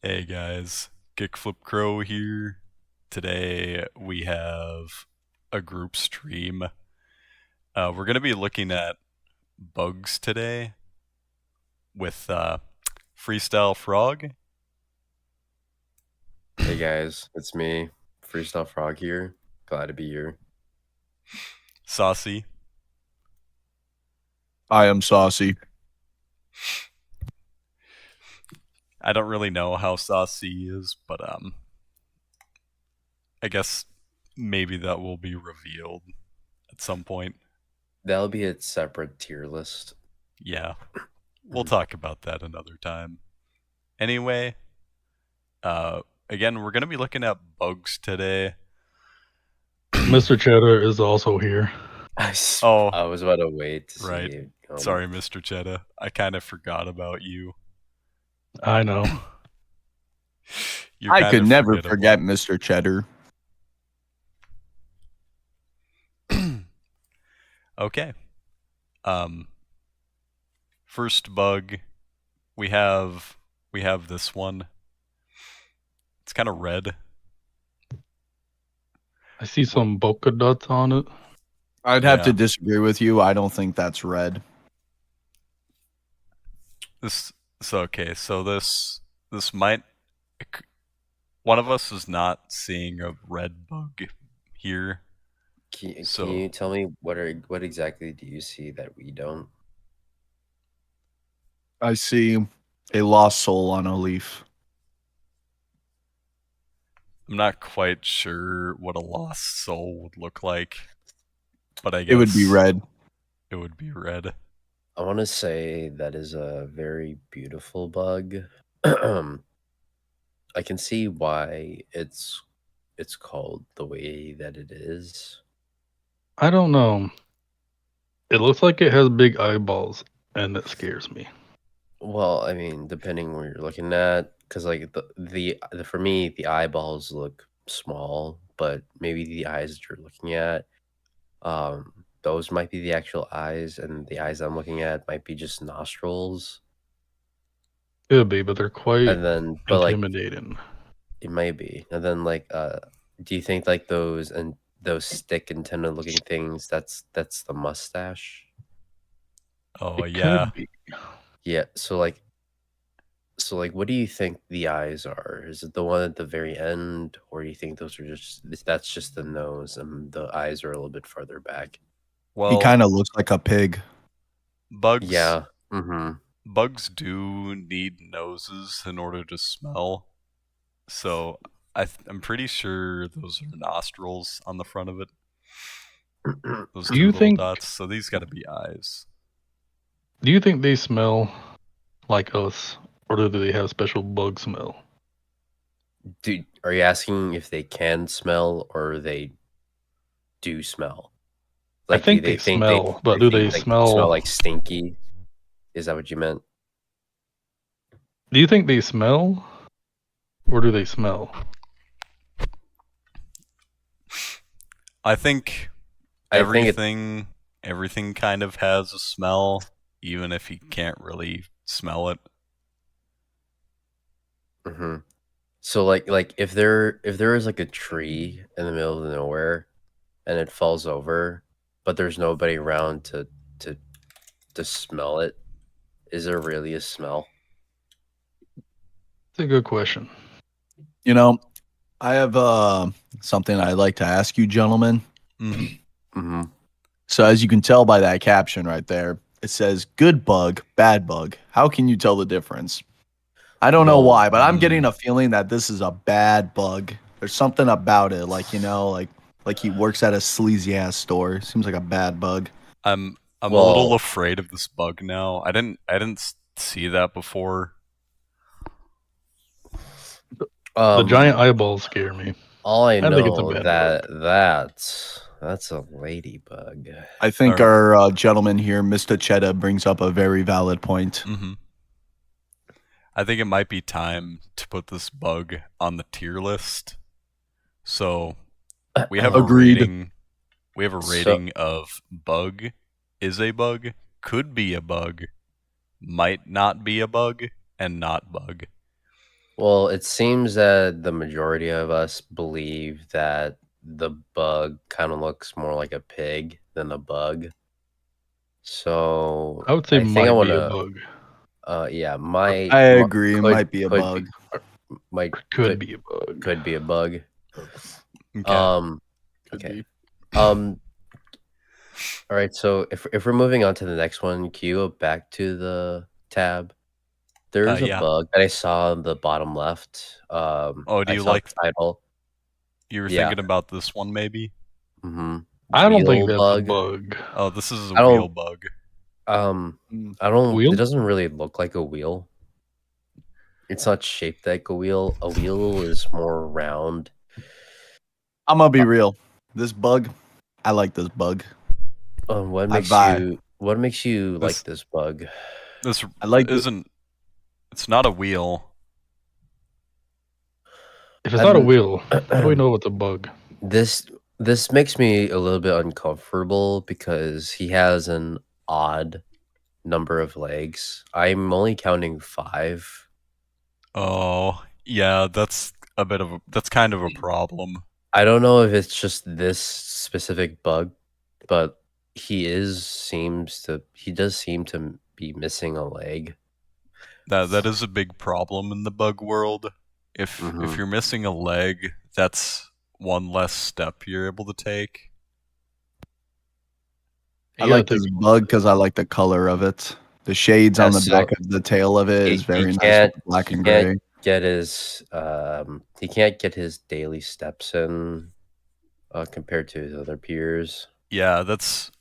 Hey guys, Kickflip Crow here. Today we have a group stream. We're going to be looking at bugs today with Freestyle Frog, Hey guys, it's me, Freestyle Frog here. Glad to be here. Saucy, I am saucy. I don't really know how Saucy is, but I guess maybe that will be revealed at some point. That'll be a separate tier list. Yeah, we'll talk about that another time. Anyway, again, we're going to be looking at bugs today. Mr. Cheddar is also here. Oh, I was about to wait to right. see. Sorry, Mr. Cheddar. I kind of forgot about you. I know. You're I kind could of never forgettable. forget Mr. Cheddar. Okay. First bug, we have this one. It's kind of red. I see some polka dots on it. I'd have to Yeah. disagree with you. I don't think that's red. This might, one of us is not seeing a red bug here. Can So- you tell me what exactly do you see that we don't? I see a lost soul on a leaf. I'm not quite sure what a lost soul would look like, but I guess It would be red. It would be red. I want to say that is a very beautiful bug. I can see why it's called the way that it is. I don't know. It looks like it has big eyeballs, and it scares me. Well, I mean, depending where you're looking at, because like the for me, the eyeballs look small, but maybe the eyes that you're looking at, those might be the actual eyes, and the eyes I'm looking at might be just nostrils. Could be, but they're quite And then, but like intimidating. it might be, and then like, do you think like those stick antenna looking things? That's the mustache. Oh It yeah. could be. Yeah, so like, what do you think the eyes are? Is it the one at the very end, or do you think those are that's just the nose and the eyes are a little bit further back? Well, He kind of looks like a pig. bugs. Yeah. Mm-hmm. Bugs do need noses in order to smell, so I'm pretty sure those are nostrils on the front of it. Those Do two you little think- dots. So these got to be eyes. Do you think they smell like us, or do they have special bug smell? Dude, are you asking if they can smell or they do smell? I think do they smell, but do they like, smell- like stinky? Is that what you meant? Do you think they smell, or do they smell? I think I think it, everything kind of has a smell, even if you can't really smell it. mhm. So like if there is like a tree in the middle of nowhere and it falls over, but there's nobody around to smell it, is there really a smell? It's a good question. You know, I have something I'd like to ask you, gentlemen. Mhm. Mm-hmm. So as you can tell by that caption right there, it says good bug, bad bug. How can you tell the difference? I don't know Well, why, but I'm getting a feeling that this is a bad bug. There's something about it, like, you know, like he works at a sleazy ass store. Seems like a bad bug. I'm a Well- little afraid of this bug now. I didn't see that before. The giant eyeballs scare me. All I I think it's a know bad that's a ladybug. I think All our gentleman here, Mr. Cheddar, brings up a very valid point. Mm-hmm. I think it might be time to put this bug on the tier list. So we have Agreed. a rating. We have a So- rating of bug is a bug, could be a bug, might not be a bug, and not bug. Well, it seems that the majority of us believe that the bug kind of looks more like a pig than a bug. So I would say I think I might want be a to. bug. Yeah, might I agree. It might be a bug. might Could be a bug. could be a bug. Okay. Could Okay. be. All right. So if we're moving on to the next one, can you go back to the tab? There's a Yeah. bug that I saw on the bottom left. Oh, do I you saw like? the title. You were Yeah. thinking about this one, maybe? Mm-hmm. I don't think Wheel that's a bug. bug. Oh, this is a I don't- wheel bug. I don't. Wheel? It doesn't really look like a wheel. It's not shaped like a wheel. A wheel is more round. I'm gonna be real. This bug, I like this bug. What I makes vibe. you? What makes you This- like this bug? This I like the- isn't. It's not a wheel. If it's not a I'm- wheel, how do we know it's a bug? This makes me a little bit uncomfortable because he has an odd number of legs. I'm only counting 5. Oh, yeah. That's kind of a problem. I don't know if it's just this specific bug, but he does seem to be missing a leg. That is a big problem in the bug world. If Mhm. you're missing a leg, that's one less step you're able to take. I You like gotta this take- bug because I like the color of it. The shades on Yeah, the so back of the tail of it he- is he very nice, can't- with the black he and can't gray. Get his he can't get his daily steps in compared to his other peers. Yeah, that's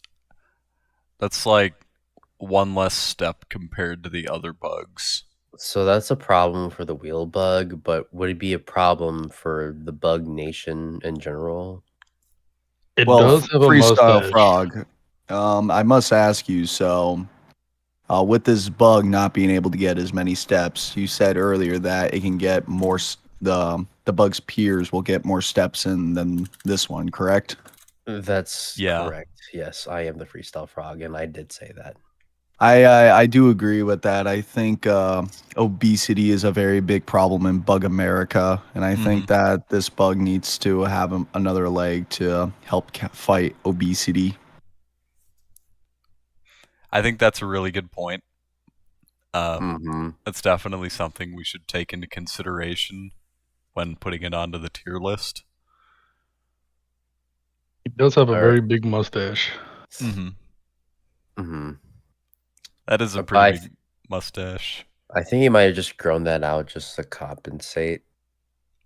like one less step compared to the other bugs. So that's a problem for the wheel bug, but would it be a problem for the bug nation in general? It Well, does have a freestyle mustache. frog. I must ask you. So, with this bug not being able to get as many steps, you said earlier that it can get more. The bug's peers will get more steps in than this one, correct? That's Yeah. correct. Yes, I am the freestyle frog, and I did say that. I do agree with that. I think obesity is a very big problem in Bug America, and I think that this bug needs to have another leg to help fight obesity. I think that's a really good point. Hmm. That's definitely something we should take into consideration when putting it onto the tier list. He does have a Alright. very big mustache. Mm-hmm. Hmm. That is a But pretty big mustache. I think he might have just grown that out just to compensate.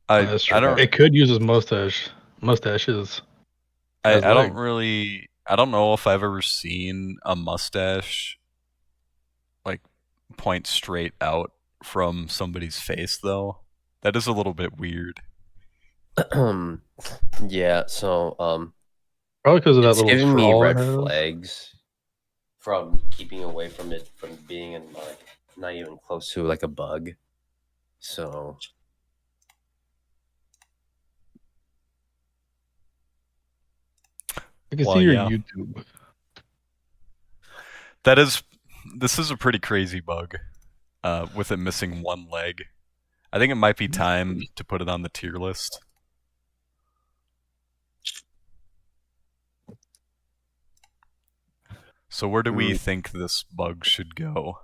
That's true. I don't It could use his mustache. Mustaches. I has don't legs. really I don't know if I've ever seen a mustache like point straight out from somebody's face though. That is a little bit weird. Yeah, so Probably because of that it's little giving me trawl it red has. flags from keeping away from it from being in like not even close to like a bug. So I can Well, see your yeah. YouTube. This is a pretty crazy bug. With it missing one leg. I think it might be time to put it on the tier list. So where do we think this bug should go?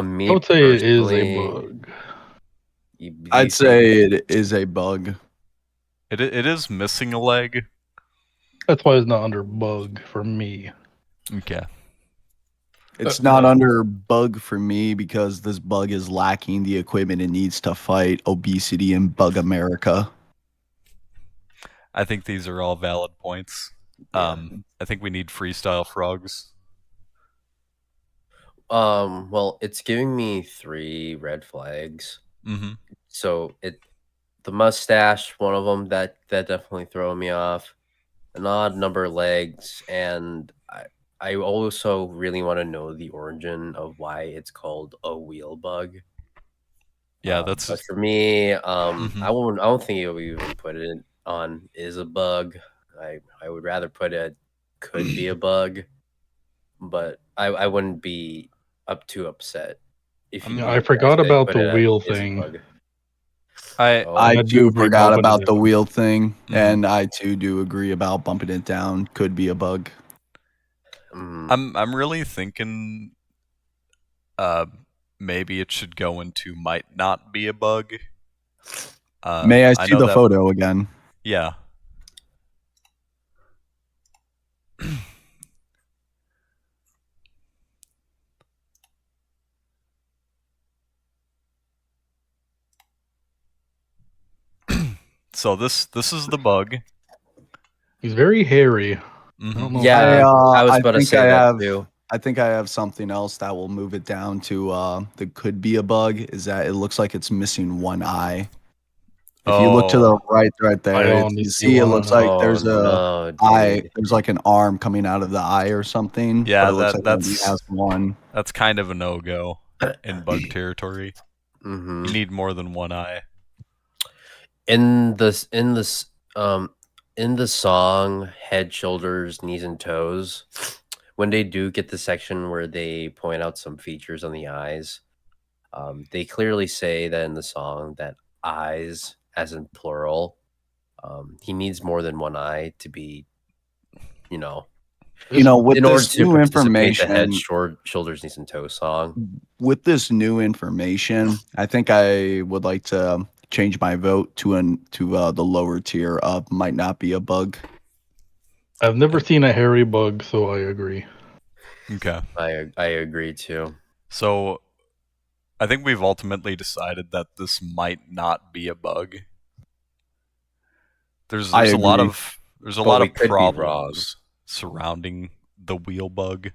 me I would say it is a personally, bug. do you I'd think- say it is a bug. It is missing a leg. That's why it's not under bug for me. Okay. It's not under bug for me because this bug is lacking the equipment it needs to fight obesity in Bug America. I think these are all valid points. Yeah. I think we need freestyle frogs. Well, it's giving me 3 red flags. Mm-hmm. So the mustache, one of them that definitely throw me off. An odd number of legs, and I also really want to know the origin of why it's called a wheel bug. Yeah, But that's for me. Mhm. I don't think it would even put it on is a bug. I would rather put it could be a bug, but I wouldn't be too upset if Yeah, you I forgot guys about put the it wheel as a thing. bug. I Oh, I I do too agree forgot bumping it about the down. wheel thing, Mhm. and I too do agree about bumping it down. Could be a bug. I'm really thinking uh maybe it should go into might not be a bug. May I I see know the that photo again? yeah. So this is the bug. He's very hairy. I Mhm. don't know. yeah, I was I about to think say I that have. too. I think I have something else that will move it down to that could be a bug. Is that it looks like it's missing one eye. If you look to the Oh, right I there, only you see see it one looks eye. like Oh there's a no, eye. dude. There's like an arm coming out of the eye or something. But yeah, it looks like it only that's has one. kind of a no-go in bug territory. Hmm. You need more than one eye. In this in the song Head, Shoulders, Knees and Toes, when they do get the section where they point out some features on the eyes, they clearly say that in the song that eyes, as in plural, he needs more than one eye to be, you know, With in order this to new participate the Head, information, Shoulders, Knees and Toes song. with this new information, I think I would like to change my vote to the lower tier of might not be a bug. I've never seen a hairy bug, so I agree. Okay. I agree too. So I think we've ultimately decided that this might not be a bug. There's I a lot agree. of We could be wrong. problems surrounding the wheel bug,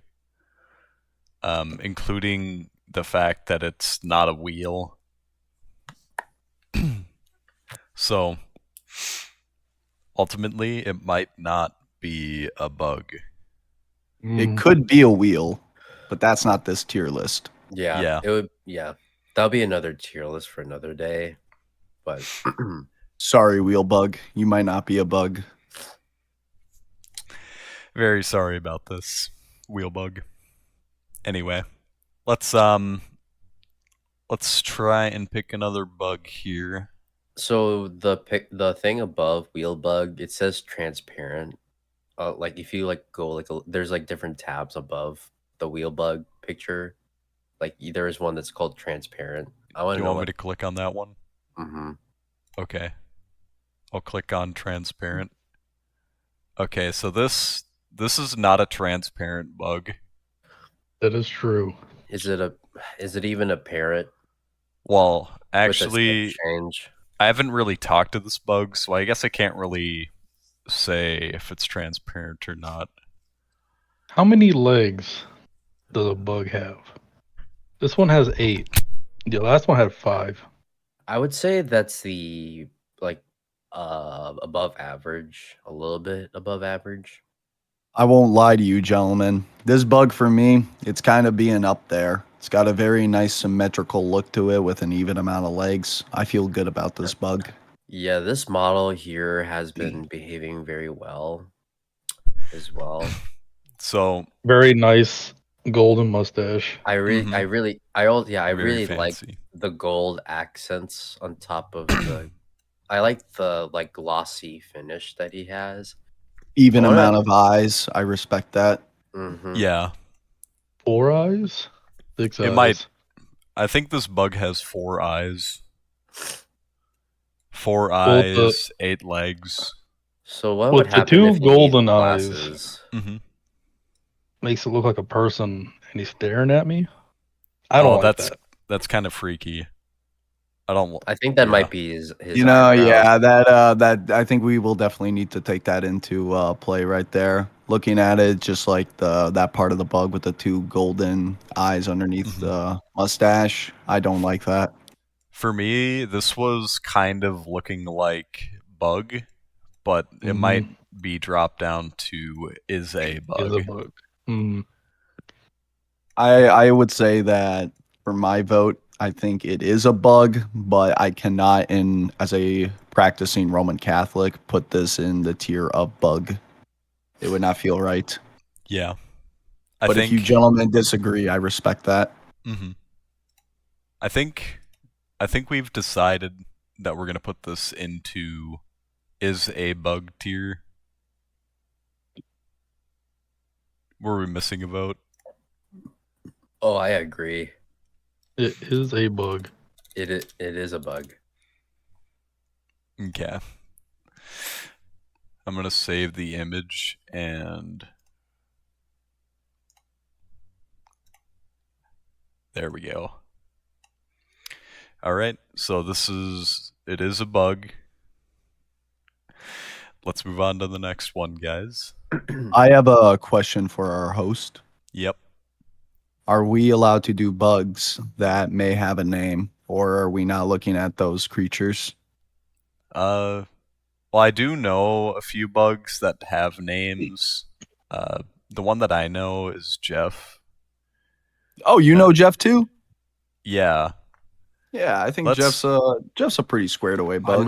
including the fact that it's not a wheel. So ultimately, it might not be a bug. It could be a wheel, but that's not this tier list. Yeah, Yeah. it would. Yeah, that'll be another tier list for another day. But Sorry, wheel bug. You might not be a bug. Very sorry about this, wheel bug. Anyway, let's try and pick another bug here. so the thing above wheel bug, it says transparent. Like if you like go like there's like different tabs above the wheel bug picture. Like there is one that's called transparent. I want Do to you know want me what. to click on that one? Hmm. Okay. I'll click on transparent. Okay, so this is not a transparent bug. That is true. Is it even a parrot Well, with a step actually, change? I haven't really talked to this bug, so I guess I can't really say if it's transparent or not. How many legs does a bug have? This one has 8. The last one had 5. I would say that's the like above average, a little bit above average. I won't lie to you, gentlemen. This bug for me, it's kind of being up there. It's got a very nice symmetrical look to it with an even amount of legs. I feel good about this bug. Yeah, this model here has been behaving very well as well. So Very nice golden mustache. I really very really like fancy. the gold accents on top of the I like the like glossy finish that he has. Even I wanna- amount of eyes. I respect that. Mhm. Yeah, 4 eyes? 6 It eyes. might- I think this bug has 4 eyes. 4 Well, the- eyes, 8 legs. So what With would the happen two if he golden needed eyes. glasses? Mm-hmm. Makes it look like a person and he's staring at me. I don't like that. That's kind of freaky. I don't. I think that Yeah. might be his Yeah, eyebrows. that I think we will definitely need to take that into play right there. Looking at it, just like that part of the bug with the 2 golden eyes underneath Mhm. the mustache. I don't like that. For me, this was kind of looking like bug, but it Mhm. might be dropped down to is a bug. Is a bug. Mm. I would say that for my vote, I think it is a bug, but I cannot, as a practicing Roman Catholic, put this in the tier of bug. It would not feel right. Yeah. But if you gentlemen disagree, I respect that. Mm-hmm. I think we've decided that we're gonna put this into is a bug tier. Were we missing a vote? Oh, I agree. It is a bug. It is a bug. Okay. I'm gonna save the image and there we go. All right, so it is a bug. Let's move on to the next one, guys. I have a question for our host. Yep. Are we allowed to do bugs that may have a name, or are we not looking at those creatures? Well, I do know a few bugs that have names. The one that I know is Jeff. Oh, you know Jeff too? Yeah. Yeah, I think Let's- Jeff's a pretty squared away bug.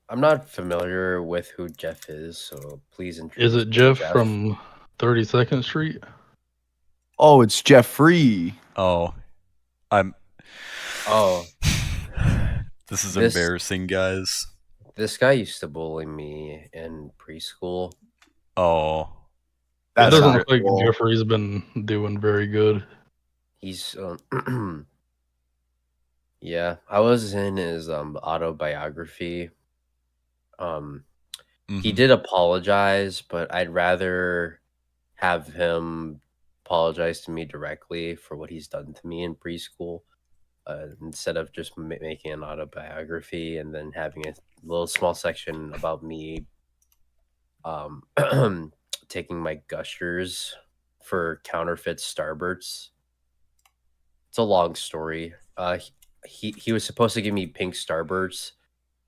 I'm not familiar with who Jeff is, so please introduce Is it me to Jeff from 32nd Street? Oh, it's Jeffrey. Oh, I'm. Oh, This is This- embarrassing, guys. this guy used to bully me in preschool. Oh, It That's doesn't not look like cool. Jeffrey's been doing very good. He's yeah, I was in his autobiography. He mhm. did apologize, but I'd rather have him apologize to me directly for what he's done to me in preschool, instead of just making an autobiography and then having a little small section about me taking my gushers for counterfeit Starbursts. It's a long story. He was supposed to give me pink Starbursts,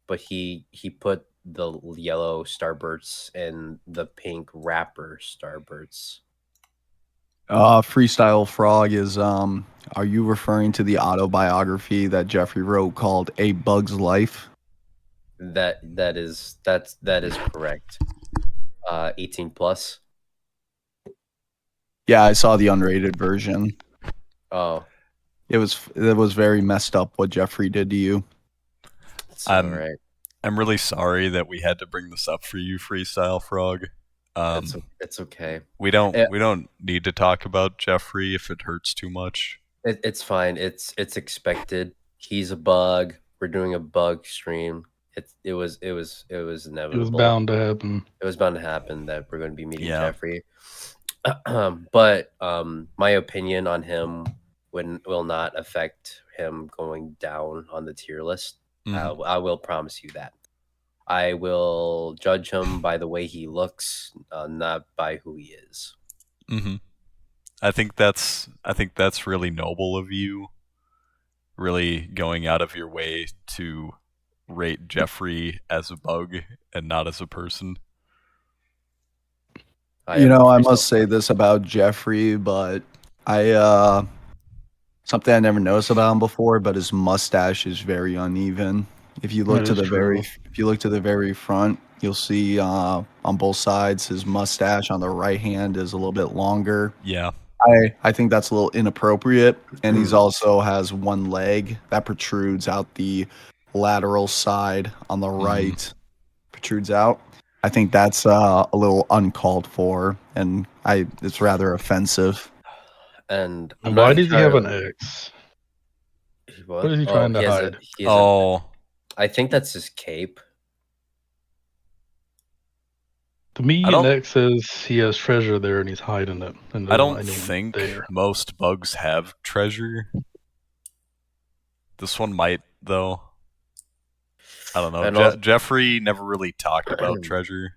but he put the yellow Starbursts in the pink wrapper Starbursts. Freestyle Frog is are you referring to the autobiography that Jeffrey wrote called A Bug's Life? That is correct. 18 plus. Yeah, I saw the unrated version. Oh, It was very messed up what Jeffrey did to you. it's I'm- all right. I'm really sorry that we had to bring this up for you, Freestyle Frog. It's okay. We don't Yeah. we don't need to talk about Jeffrey if it hurts too much. It's fine. It's expected. He's a bug. We're doing a bug stream. It was inevitable. It was bound to happen. It was bound to happen that we're going to be meeting Yeah. Jeffrey. But my opinion on him will not affect him going down on the tier list. Mhm. I will promise you that. I will judge him by the way he looks, not by who he is. Mhm. I think that's really noble of you. Really going out of your way to rate Jeffrey as a bug and not as a person. I You am know, I Freestyle must say this about Jeffrey, but something I never noticed about him before, but his mustache is very uneven. If you look That to is the true. if you look to the very front, you'll see on both sides his mustache on the right hand is a little bit longer. Yeah. I think that's a little inappropriate, and he's also has one leg that protrudes out the lateral side on the right, protrudes out. I think that's a little uncalled for, and it's rather offensive. And And why does he have an entirely- X? What? What is he trying to he has hide? he has Oh, I think that's his cape. To me, I an don't- X says he has treasure there and he's hiding it. And I doesn't don't want anyone think there. most bugs have treasure. This one might, though. I don't know. And also- Jeffrey never really talked about treasure.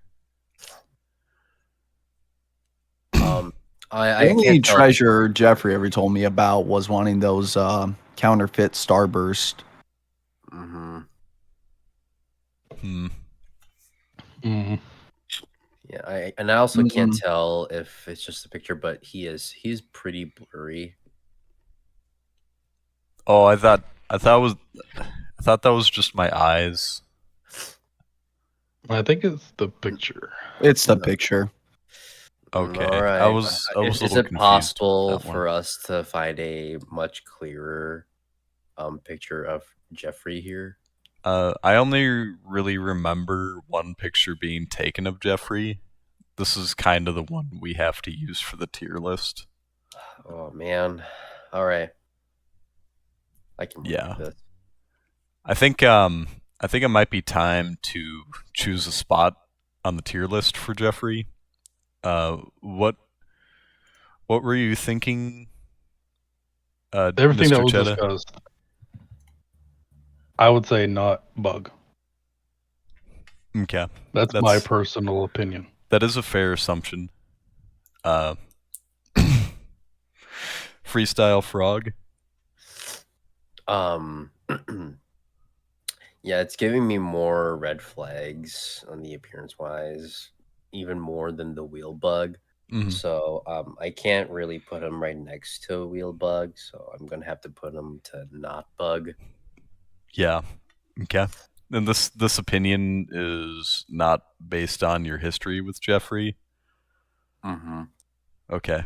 I The only can't tell- treasure Jeffrey ever told me about was wanting those counterfeit Starburst. Mhm. Hmm. Mm. Yeah, I also can't Mhm. tell if it's just a picture, but he's pretty blurry. Oh, I thought that was just my eyes. I think it's the picture. It's the picture. Okay, All right. I was a Is little it confused possible with that one. for us to find a much clearer picture of Jeffrey here? I only really remember one picture being taken of Jeffrey. This is kind of the one we have to use for the tier list. Oh man. All right. I can Yeah. believe this. I think it might be time to choose a spot on the tier list for Jeffrey. What were you thinking? Everything Mr. that was Chetta? discussed, I would say not bug. Okay, That's my personal opinion. that is a fair assumption. Freestyle Frog. Yeah, it's giving me more red flags on the appearance wise, even more than the wheel bug. Mhm. So I can't really put him right next to a wheel bug, so I'm gonna have to put him to not bug. Yeah. Okay. And this opinion is not based on your history with Jeffrey. Mm-hmm. Okay.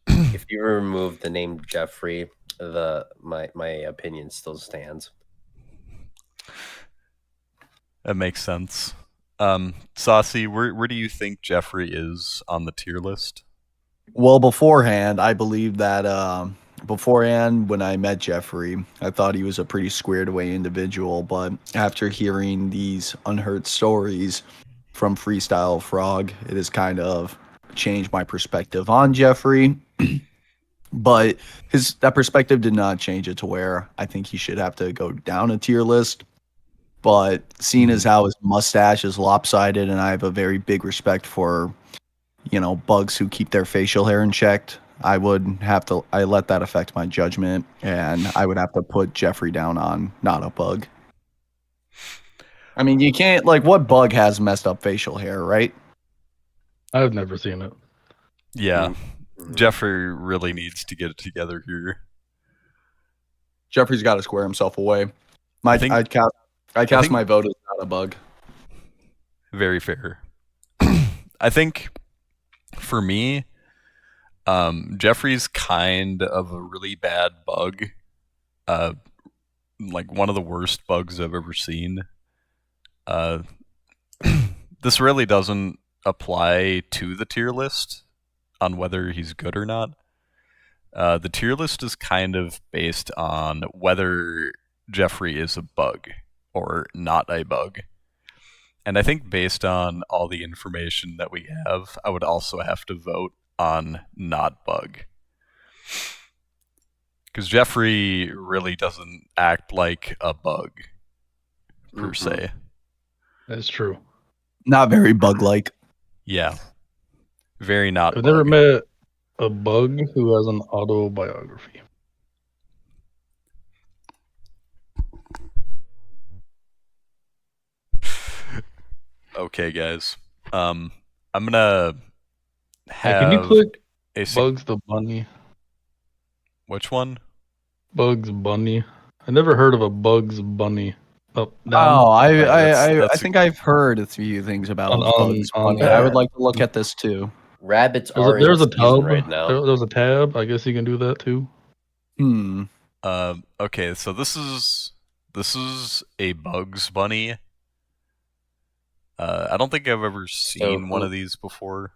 If you remove the name Jeffrey, my opinion still stands. That makes sense. Saucy, where do you think Jeffrey is on the tier list? Well, beforehand, I believe that beforehand, when I met Jeffrey, I thought he was a pretty squared away individual. But after hearing these unheard stories from Freestyle Frog, it has kind of changed my perspective on Jeffrey. But that perspective did not change it to where I think he should have to go down a tier list. But seeing as how his mustache is lopsided, and I have a very big respect for, bugs who keep their facial hair in check, I let that affect my judgment, and I would have to put Jeffrey down on not a bug. I mean, you can't, what bug has messed up facial hair, right? I've never seen it. Yeah. Mhm. Jeffrey really needs to get it together here. Jeffrey's got to square himself away. I think- I'd cast think- my vote as not a bug. Very fair. I think for me, Jeffrey's kind of a really bad bug. Like one of the worst bugs I've ever seen. This really doesn't apply to the tier list on whether he's good or not. The tier list is kind of based on whether Jeffrey is a bug or not a bug. And I think based on all the information that we have, I would also have to vote on not bug. Because Jeffrey really doesn't act like a bug, per Mhm. se. That's true. Not very bug-like. Yeah. Very not I've bug. never met a bug who has an autobiography. Okay, guys. I'm gonna Hey, have can you click a sig- Bugs the Bunny? Which one? Bugs Bunny. I never heard of a Bugs Bunny. Oh, down. Oh, I that's think I've heard a few things about On- bugs. on- Bunny. I would like to look at this too. Rabbits There's are a, there's in a season tub right now. There's a tab. I guess you can do that too. Okay, so this is a Bugs Bunny. I don't think I've ever seen one of these before.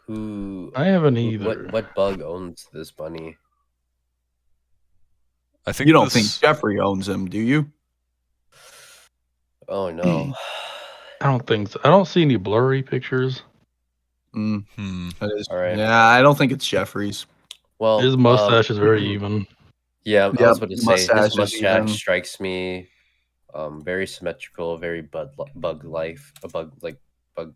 Who? I haven't who- either. What bug owns this bunny? I think You don't this, think Jeffrey owns him, do you? Oh no. I don't think so. I don't see any blurry pictures. Mm, Hmm. that is, All right. Yeah, I don't think it's Jeffrey's. Well, His mustache is very even. Yeah, I Yep, was about to say mustache his is mustache even. strikes me very symmetrical, very bug life, a bug like bug.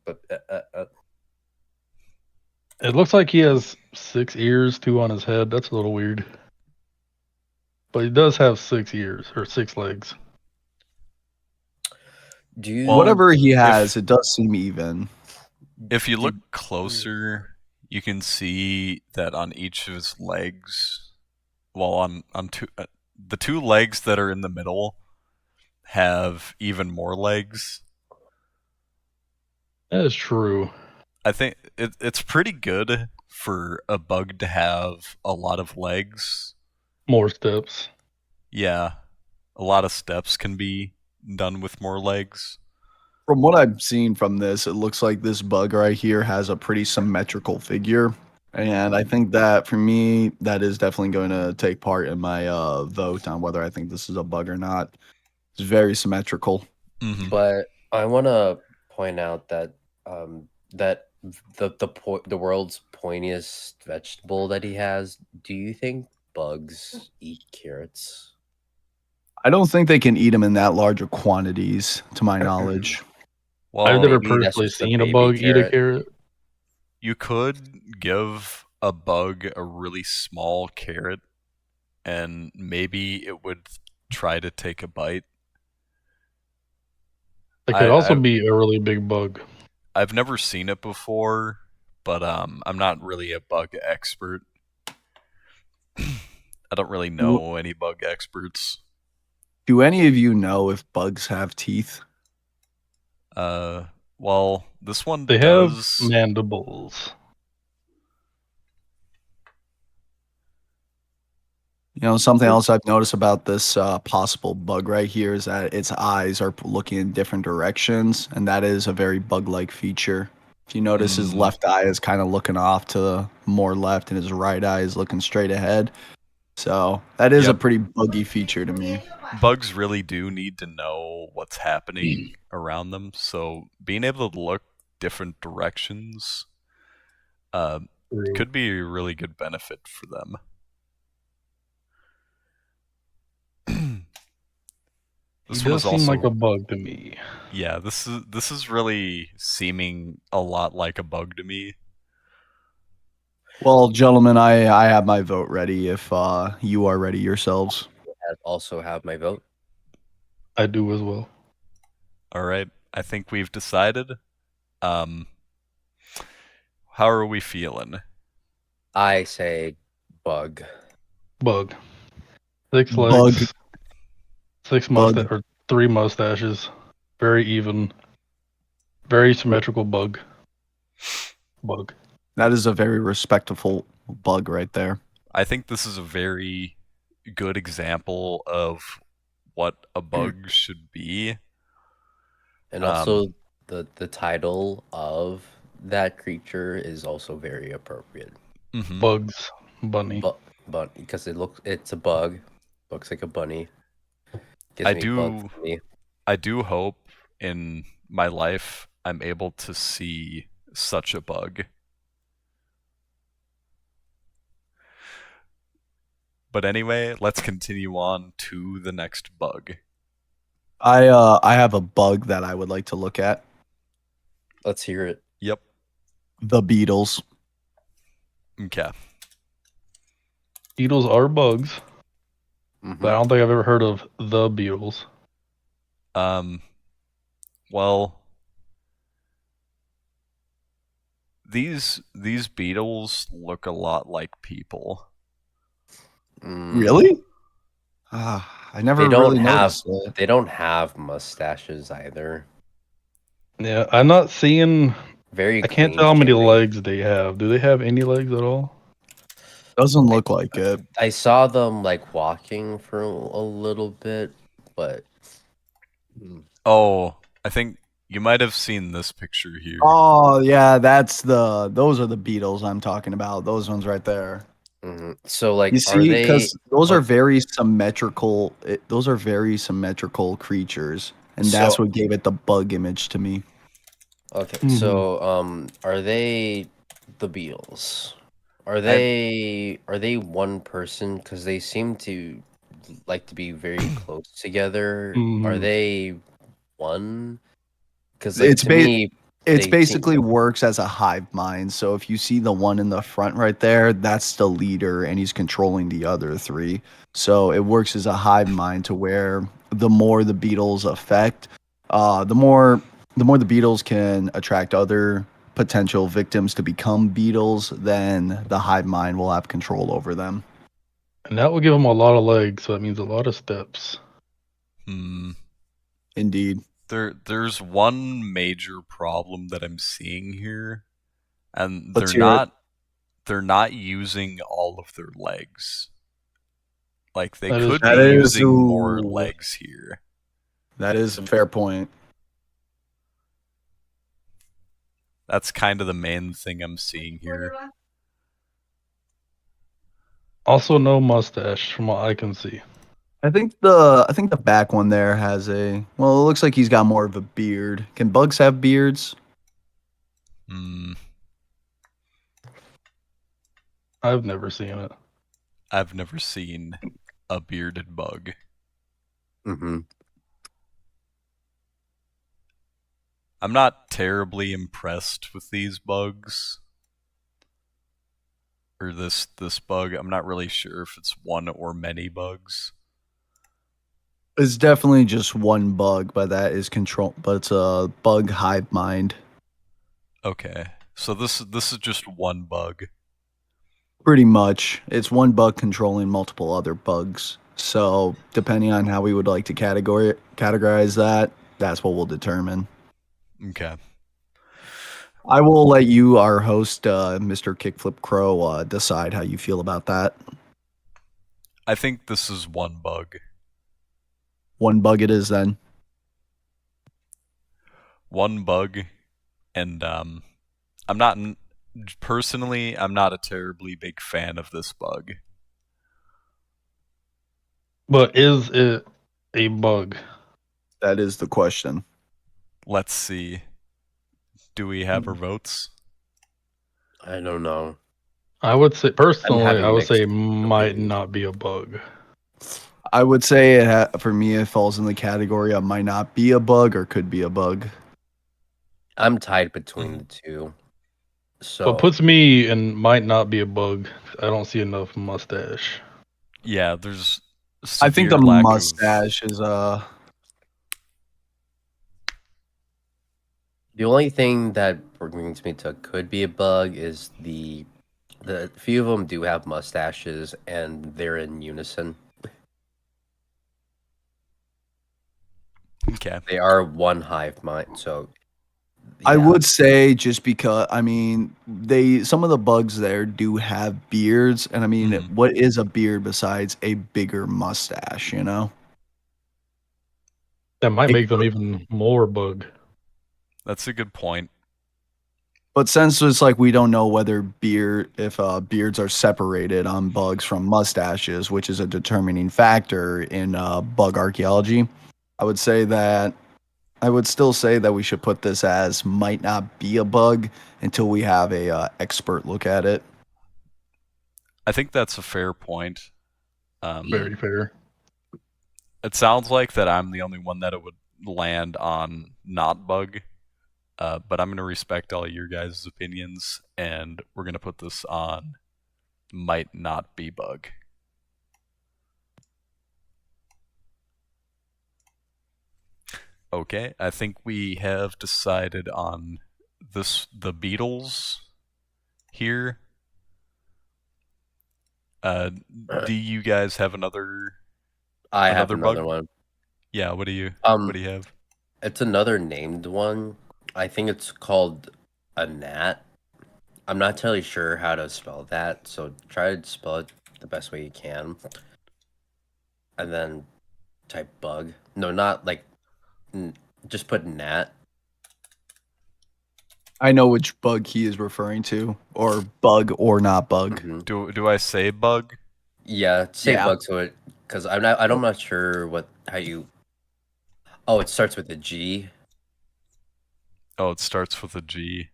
It looks like he has 6 ears, 2 on his head. That's a little weird. But he does have 6 ears or 6 legs. Do you? Well, Whatever he has, it does seem even. If you look closer, you can see that on each of his legs, well, on two, the 2 legs that are in the middle have even more legs. That is true. I think it's pretty good for a bug to have a lot of legs. More steps. Yeah, a lot of steps can be done with more legs. From what I've seen from this, it looks like this bug right here has a pretty symmetrical figure. And I think that for me, that is definitely going to take part in my vote on whether I think this is a bug or not. It's very symmetrical. Hmm. But I want to point out that that the world's pointiest vegetable that he has. Do you think bugs eat carrots? I don't think they can eat them in that large of quantities, to my knowledge. Well, I've never maybe that's personally just a seen a baby bug eat a carrot. carrot. you could give a bug a really small carrot, and maybe it would try to take a bite. It could also I be a really big bug. I've never seen it before, but I'm not really a bug expert. I don't really know any bug experts. Do any of you know if bugs have teeth? Well, this one They have does. mandibles. You know, something else I've noticed about this possible bug right here is that its eyes are looking in different directions, and that is a very bug-like feature. If you notice, his Mm. left eye is kind of looking off to the more left, and his right eye is looking straight ahead. So that is a Yep. pretty buggy feature to me. Bugs really do need to know what's happening around them, so being able to look different directions could be a really good benefit for them. This He one does is seem also like a bug to me. yeah. This is really seeming a lot like a bug to me. Well, gentlemen, I have my vote ready if you are ready yourselves. I also have my vote. I do as well. All right, I think we've decided. How are we feeling? I say bug. Bug. 6 Bug. legs. 6 Bug. mustache or 3 mustaches. Very even. Very symmetrical bug. Bug. That is a very respectful bug right there. I think this is a very good example of what a bug should be. And also the title of that creature is also very appropriate. Mhm. Bugs Bunny. But because it's a bug, looks like a bunny. Gives I me do- bug for me. I do hope in my life I'm able to see such a bug. But anyway, let's continue on to the next bug. I have a bug that I would like to look at. Let's hear it. Yep. The beetles. Okay. Beetles are bugs, Mhm. but I don't think I've ever heard of the beetles. Well, these beetles look a lot like people. Really? I never They don't really have noticed that. they don't have mustaches either. Yeah, I'm not seeing. Very I can't tell how many clean-shaven. legs they have. Do they have any legs at all? Doesn't look like it. I saw them like walking for a little bit, but Oh, I think you might have seen this picture here. Oh yeah, those are the beetles I'm talking about. Those ones right there. So like, You are see, they? because those are very symmetrical. Those are very symmetrical creatures, and that's So- what gave it the bug image to me. Okay, so are they the beetles? Are they one person? Because they seem to like to be very close together. Are Mhm. they one? Because like, It's to ba- me, It they basically works as a hive mind. So if you see the one in the front right there, that's the leader, and he's controlling the other three. So it works as a hive mind to where the more the beetles affect, the more the beetles can attract other potential victims to become beetles, then the hive mind will have control over them. And that will give them a lot of legs, so that means a lot of steps. Indeed. There's one major problem that I'm seeing here, and Let's hear it. they're not using all of their legs. Like they That is could That be is- using more ooh. legs here. That is a fair point. That's kind of the main thing I'm seeing here. Also, no mustache from what I can see. I think the back one there has a well. It looks like he's got more of a beard. Can bugs have beards? Hmm. I've never seen it. I've never seen a bearded bug. Mm-hmm. I'm not terribly impressed with these bugs. Or this bug. I'm not really sure if it's one or many bugs. It's definitely just one bug, but that is control. But it's a bug hive mind. Okay. So this is just one bug. Pretty much, it's one bug controlling multiple other bugs. So depending on how we would like to categorize that, that's what we'll determine. Okay. I will let you, our host, Mr. Kickflip Crow, decide how you feel about that. I think this is one bug. One bug it is then. One bug, and I'm not personally. I'm not a terribly big fan of this bug. But is it a bug? That is the question. Let's see. Do we have our votes? I don't know. I would say personally, having I would say mixed might opinions. not be a bug. I would say for me, it falls in the category of might not be a bug or could be a bug. I'm tied between the two. So But puts me in might not be a bug. I don't see enough mustache. Yeah, there's. I think the severe lack of- mustache is the only thing that brings me to could be a bug is the few of them do have mustaches and they're in unison. Okay. They are one hive mind. So I yeah. would say just because I mean some of the bugs there do have beards, and I mean Mhm. what is a beard besides a bigger mustache, you know? That might It make them even more bug. That's a good point. But since it's like we don't know whether beards are separated on bugs from mustaches, which is a determining factor in bug archaeology, I would still say that we should put this as might not be a bug until we have a expert look at it. I think that's a fair point. Very fair. It sounds like that I'm the only one that it would land on not bug. But I'm going to respect all your guys' opinions, and we're going to put this on might not be bug. Okay, I think we have decided on the Beatles here. Do you guys have another? I have another bug? another one. Yeah, what do you have? It's another named one. I think it's called a gnat. I'm not totally sure how to spell that, so try to spell it the best way you can. And then type bug. No, not like just put gnat. I know which bug he is referring to, or bug or not bug. Mhm. Do I say bug? Yeah, say Yeah. bug to it because I'm not sure how you. Oh, it starts with a G. Oh, it starts with a G.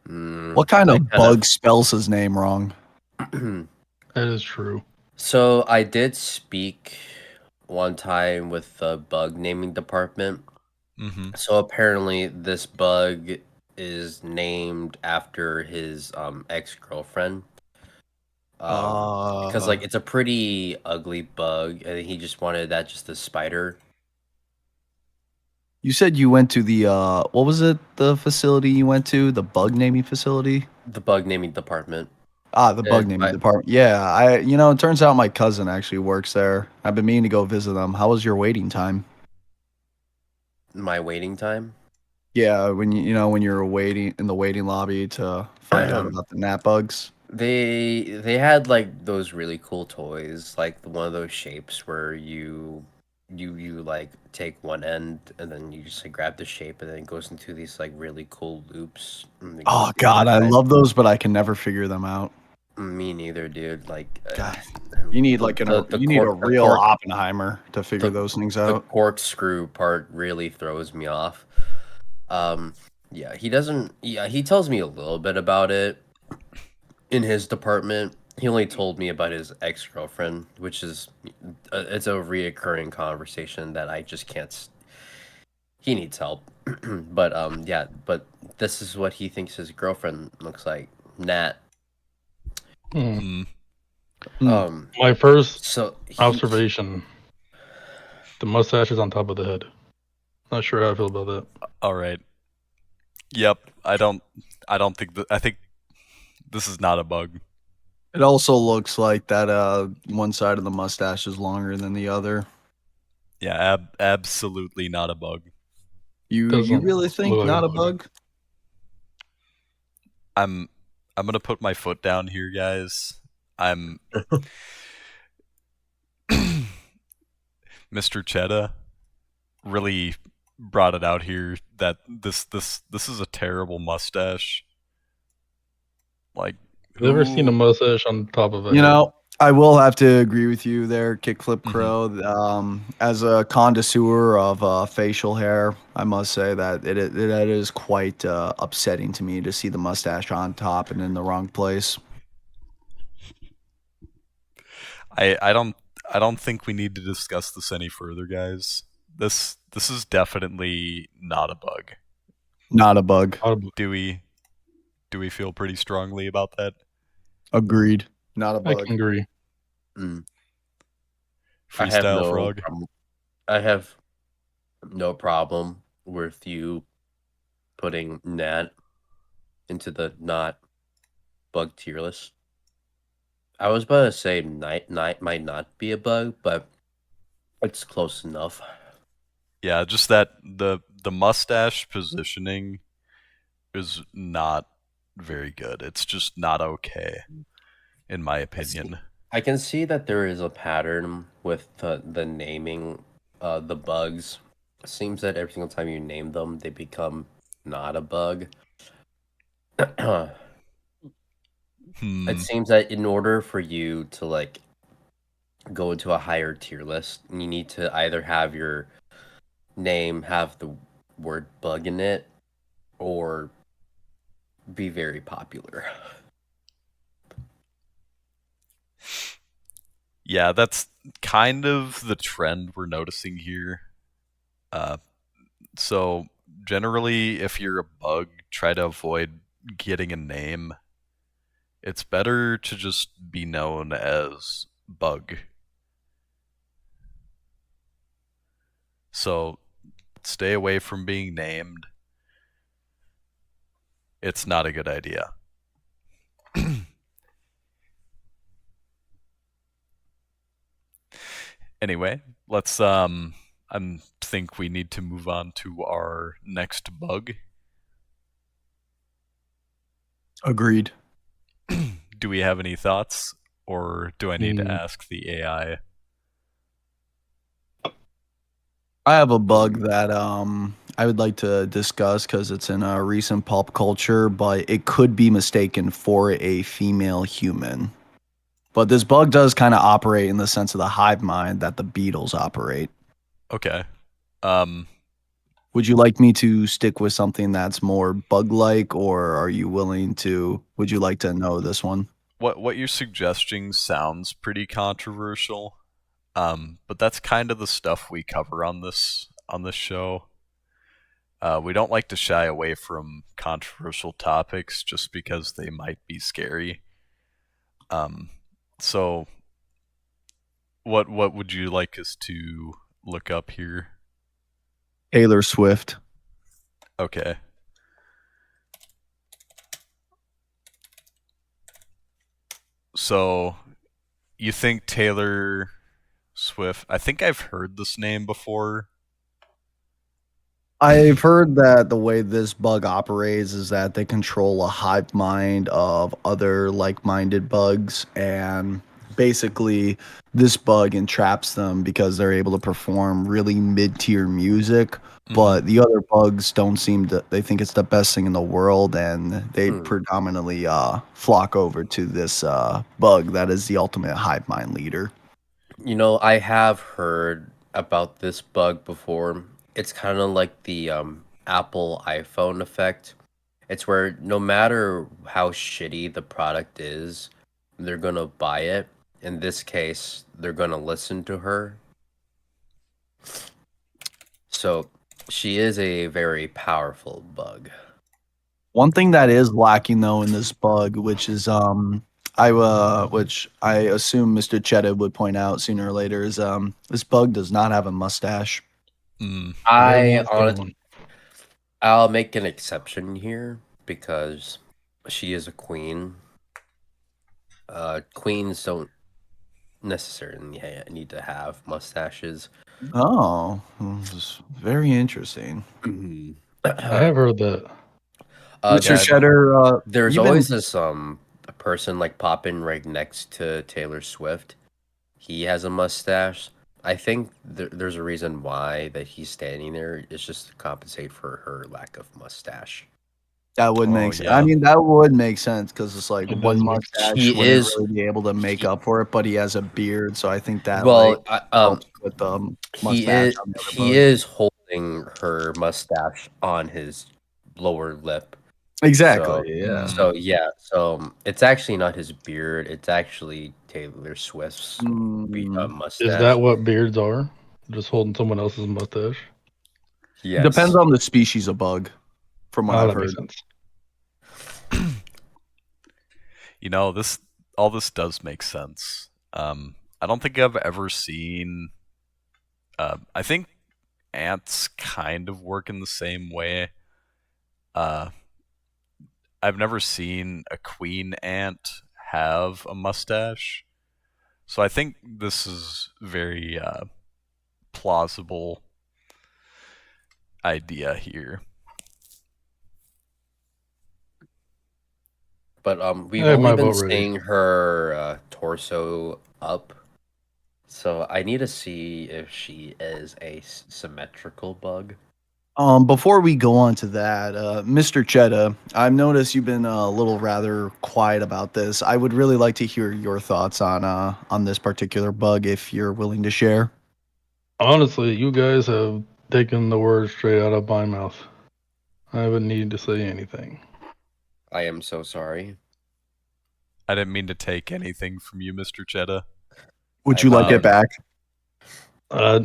What kind I of bug spells his name wrong? That is true. So I did speak one time with the bug naming department. Mm-hmm. So apparently this bug is named after his ex-girlfriend. Because like it's a pretty ugly bug, and he just wanted that just a spider. You said you went to the what was it? The facility you went to, the bug naming facility. The bug naming department. The bug naming department. Yeah, it turns out my cousin actually works there. I've been meaning to go visit them. How was your waiting time? My waiting time. Yeah, when when you're waiting in the waiting lobby to find out about the gnat bugs. They had like those really cool toys, like one of those shapes where you like take one end and then you just like grab the shape and then it goes into these like really cool loops. And it goes Oh to the God, other I side. love those, but I can never figure them out. Me neither, dude. Like, God, you need like you need a real Oppenheimer to figure those things the out. corkscrew part really throws me off. Yeah, he doesn't. Yeah, he tells me a little bit about it in his department. He only told me about his ex-girlfriend, which is it's a reoccurring conversation that I just can't. He needs help, but yeah, but this is what he thinks his girlfriend looks like, Nat. Hmm. Hmm. My first So observation: the mustache is on top of the head. Not sure how I feel about that. All right. Yep. I don't think I think this is not a bug. It also looks like that one side of the mustache is longer than the other. Yeah, absolutely not a bug. You Doesn't really think look like not a a bug. bug? I'm gonna put my foot down here, guys. I'm Mr. Chetta really brought it out here that this is a terrible mustache. Like, Never seen a mustache on top of a You head. know, I will have to agree with you there, Kickflip Mhm. Crow. As a connoisseur of facial hair, I must say that it is quite upsetting to me to see the mustache on top and in the wrong place. I don't think we need to discuss this any further, guys. This is definitely not a bug. Not a bug. Do we feel pretty strongly about that? Agreed. Not a I bug. can agree. I have Freestyle no frog. I have no problem with you putting Nat into the not bug tier list. I was about to say night might not be a bug, but it's close enough. Yeah, just that the mustache positioning is not very good. It's just not okay, in my opinion. I can see that there is a pattern with the naming the bugs. It seems that every single time you name them, they become not a bug. Hmm. It seems that in order for you to like go into a higher tier list, you need to either have your name have the word bug in it or be very popular. Yeah, that's kind of the trend we're noticing here. So generally, if you're a bug, try to avoid getting a name. It's better to just be known as Bug. So stay away from being named. It's not a good idea. Anyway, let's I think we need to move on to our next bug. Agreed. Do we have any thoughts, or do I need to Hmm. ask the AI? I have a bug that I would like to discuss because it's in a recent pulp culture, but it could be mistaken for a female human. But this bug does kind of operate in the sense of the hive mind that the beetles operate. Okay. Um, Would you like me to stick with something that's more bug-like, or are you willing to? Would you like to know this one? what you're suggesting sounds pretty controversial. But that's kind of the stuff we cover on this show. We don't like to shy away from controversial topics just because they might be scary. So what would you like us to look up here? Taylor Swift. Okay. So you think Taylor Swift? I think I've heard this name before. I've heard that the way this bug operates is that they control a hive mind of other like-minded bugs, and basically this bug entraps them because they're able to perform really mid-tier music, but the other bugs don't seem to, they think it's the best thing in the world, and they Hmm. predominantly flock over to this bug that is the ultimate hive mind leader. You know, I have heard about this bug before. It's kind of like the Apple iPhone effect. It's where no matter how shitty the product is, they're gonna buy it. In this case, they're gonna listen to her. So she is a very powerful bug. One thing that is lacking though in this bug, which I assume Mr. Chetta would point out sooner or later, is this bug does not have a mustache. Mm. I Everyone's got honestly, one. I'll make an exception here because she is a queen. Queens don't necessarily need to have mustaches. Oh, this is very interesting. I have heard that. Mr. Yeah, Cheddar, there's you've been always this a person like popping right next to Taylor Swift. He has a mustache. I think there's a reason why that he's standing there. It's just to compensate for her lack of mustache. that would Oh, make sense. yeah. I mean, that would make sense because it's like It one does make mustache He wouldn't is- really be able to make he- up for it, but he has a beard, so I think that Well, helps with the he mustache is on the other he bug. is holding her mustache on his lower lip. Exactly. Yeah. So yeah, so it's actually not his beard. It's actually Taylor Swift's Mm. mustache. Is that what beards are? Just holding someone else's mustache? Yes. Depends on the species of bug, from what Oh, I've that heard. makes sense. You know, all this does make sense. I don't think I've ever seen. I think ants kind of work in the same way. I've never seen a queen ant have a mustache, so I think this is very plausible idea here. But we've I have only my been vote ready. seeing her torso up, so I need to see if she is a symmetrical bug. Before we go on to that, Mr. Chetta, I've noticed you've been a little rather quiet about this. I would really like to hear your thoughts on this particular bug, if you're willing to share. Honestly, you guys have taken the words straight out of my mouth. I haven't needed to say anything. I am so sorry. I didn't mean to take anything from you, Mr. Chetta. Would you like Um, it back?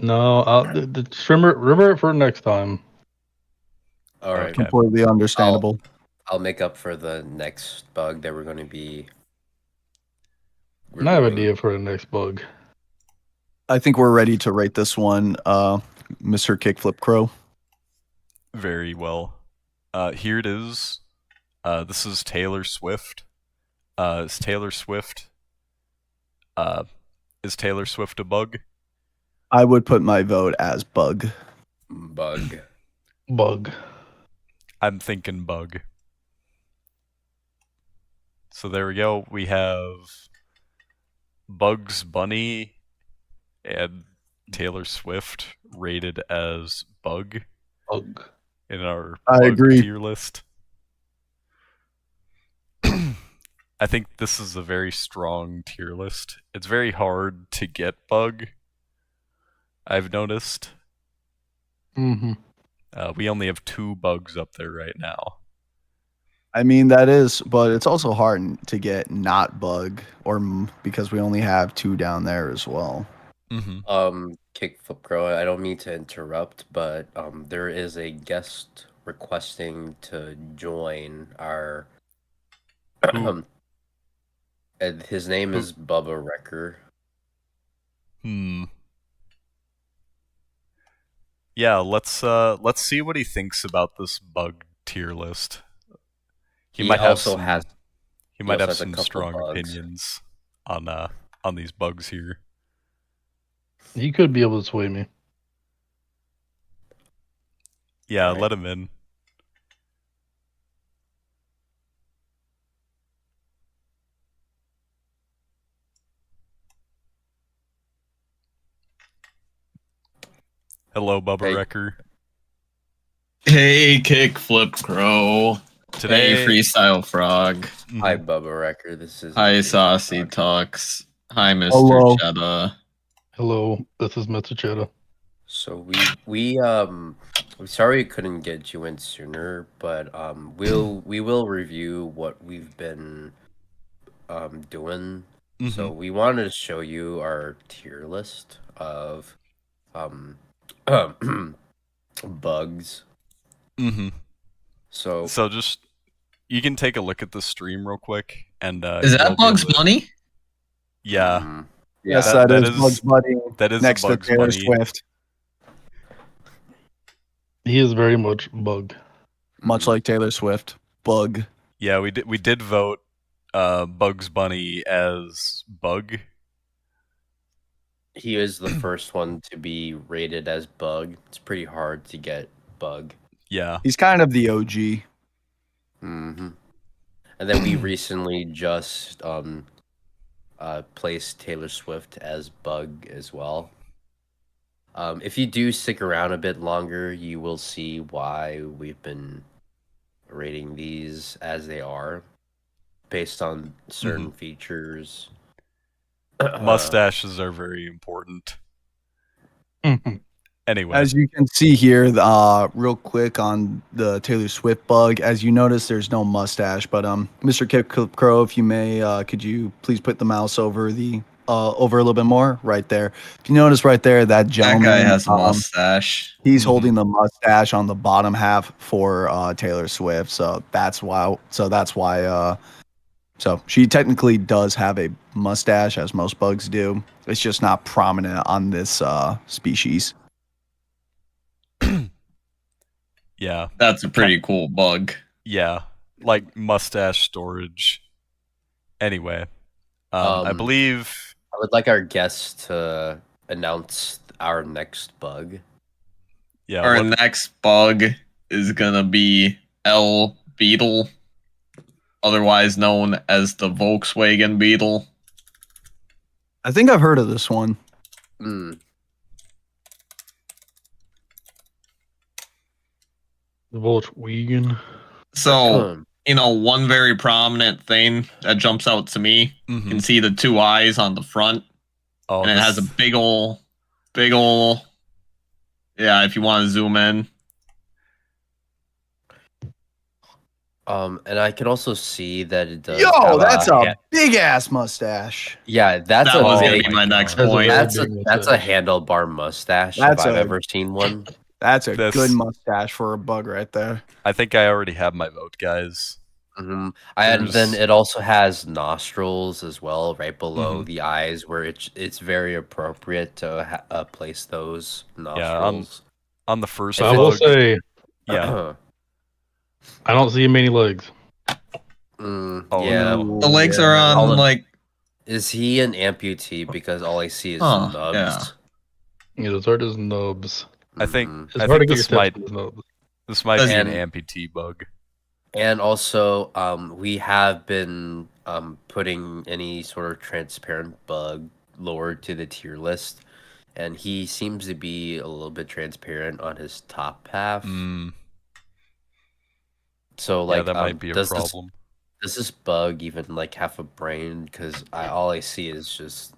No, remember it for next time. All right, Okay. Completely understandable. I'll make up for the next bug that we're going to be. And I have an reviewing. idea for the next bug. I think we're ready to rate this one, Mr. Kickflip Crow. Very well. Here it is. This is Taylor Swift. Is Taylor Swift a bug? I would put my vote as bug. Bug. Bug. I'm thinking bug. So there we go. We have Bugs Bunny and Taylor Swift rated as bug Bug. in our I bug agree. tier list. I think this is a very strong tier list. It's very hard to get bug, I've noticed. Mm-hmm. We only have 2 bugs up there right now. I mean, that is, but it's also hard to get not bug, because we only have 2 down there as well. Mm-hmm. Kickflip Crow, I don't mean to interrupt, but there is a guest requesting to join our. And his name is Bubba Wrecker. Yeah, let's see what he thinks about this bug tier list. He might have also some, has. he might also have has a some couple strong bugs. opinions on these bugs here. He could be able to sway me. Yeah, Alright. let him in. Hello, Bubba Hey. Wrecker. Hey, Kickflip Crow. Today, Hey, Freestyle Frog. Mhm. Hi, Bubba Wrecker. This is Hi, Mr. Saucy Frog. Talks. Hi, Mr. Hello. Cheddar. Hello, this is Mitsucheta. So we're sorry we couldn't get you in sooner, but we will review what we've been doing. So Mhm. we wanted to show you our tier list of bugs. Mhm. So So just you can take a look at the stream real quick, and Is you'll that be able Bugs to- Bunny? Yeah, Yes, yeah, that that is Bugs Bunny that is next a to Bugs Taylor Bunny. Swift. He is very much bug. Much like Taylor Swift. Bug. Yeah, we did vote Bugs Bunny as Bug. he is the first one to be rated as bug. It's pretty hard to get bug. Yeah. He's kind of the OG. hmm And then we recently just placed Taylor Swift as bug as well. If you do stick around a bit longer, you will see why we've been rating these as they are, based on certain features. Mustaches are very important. Anyway, As you can see here, real quick on the Taylor Swift bug, as you notice, there's no mustache. But Mr. Kip Crow, if you may, could you please put the mouse over the over a little bit more, right there? If you notice right there, that That gentleman, guy has a mustache. he's Mhm. holding the mustache on the bottom half for Taylor Swift. So that's why. So she technically does have a mustache, as most bugs do. It's just not prominent on this species. yeah, That's a pretty cool bug. yeah, like mustache storage. Anyway, I believe. I would like our guests to announce our next bug. Yeah, Our next bug is gonna be L Beetle, otherwise known as the Volkswagen Beetle. I think I've heard of this one. Mm. The Volkswagen. So, one very prominent thing that jumps out to me, you Mhm. can see the two eyes on the front, Oh, and it has a big ol', yeah, if you want to zoom in. And I can also see that it does. Yo, have that's a ha- big ass mustache. yeah. That's That a was gonna big. be my next That's a point. very That's a big that's a mustache. handlebar mustache That's if I've a- ever seen one. That's a This- good mustache for a bug right there. I think I already have my vote, guys. And then There's- it also has nostrils as well, right below Mhm. the eyes, where it's very appropriate to place those Yeah, nostrils. On the first I will bug, say, yeah. I don't see many legs. Oh, yeah. no. The legs are on All of- like Is he an amputee? Because all I see is Huh, nubs. yeah. Yeah, his heart is nubs. I think Mhm. It's I hard to think get this your might steps with nubs. be an And- amputee bug. And also, we have been putting any sort of transparent bug lower to the tier list, and he seems to be a little bit transparent on his top half. Mm, So, yeah, like, that might be a problem. Does this bug even like have a brain? Because all I see is just.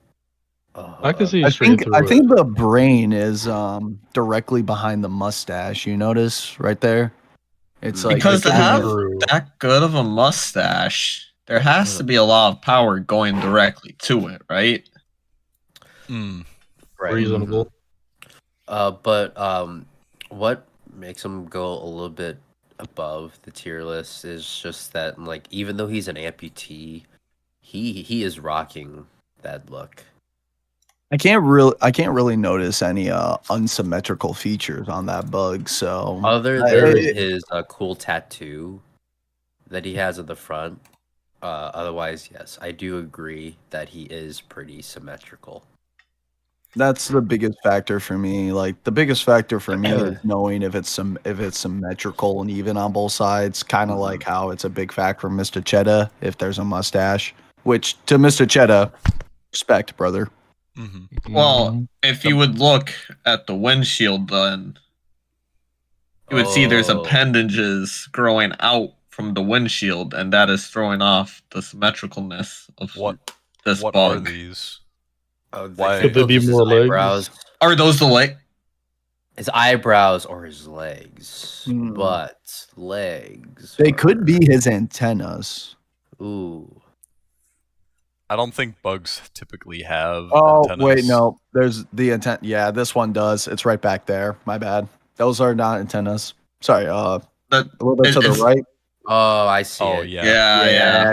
I can see I straight think through it. the brain is directly behind the mustache. You notice right there? It's like because to That's have true. that good of a mustache, there has to be a lot of power going directly to it, right? Mm, Right. Reasonable. But what makes him go a little bit above the tier list is just that, like, even though he's an amputee, he is rocking that look. I can't really notice any unsymmetrical features on that bug. So Other I- than it- his cool tattoo that he has at the front, otherwise, yes, I do agree that he is pretty symmetrical. That's the biggest factor for me. Like the biggest factor for me is knowing if it's symmetrical and even on both sides. Kind of like how it's a big factor for Mr. Cheddar if there's a mustache. Which to Mr. Cheddar, respect, brother. Hmm. Well, if you would look at the windshield, then you would see there's Oh. appendages growing out from the windshield, and that is throwing off the symmetricalness of this What are bug. these? Oh, Why- Could they be his more legs? eyebrows. Are those the leg? His eyebrows or his legs, Hmm. but legs. They could are- be his antennas. Ooh. I don't think bugs typically have. Oh antennas. wait, no. There's the antenna. Yeah, this one does. It's right back there. My bad. Those are not antennas. Sorry. That A little bit to the it's- right. Oh, I see. Oh it. yeah. Yeah.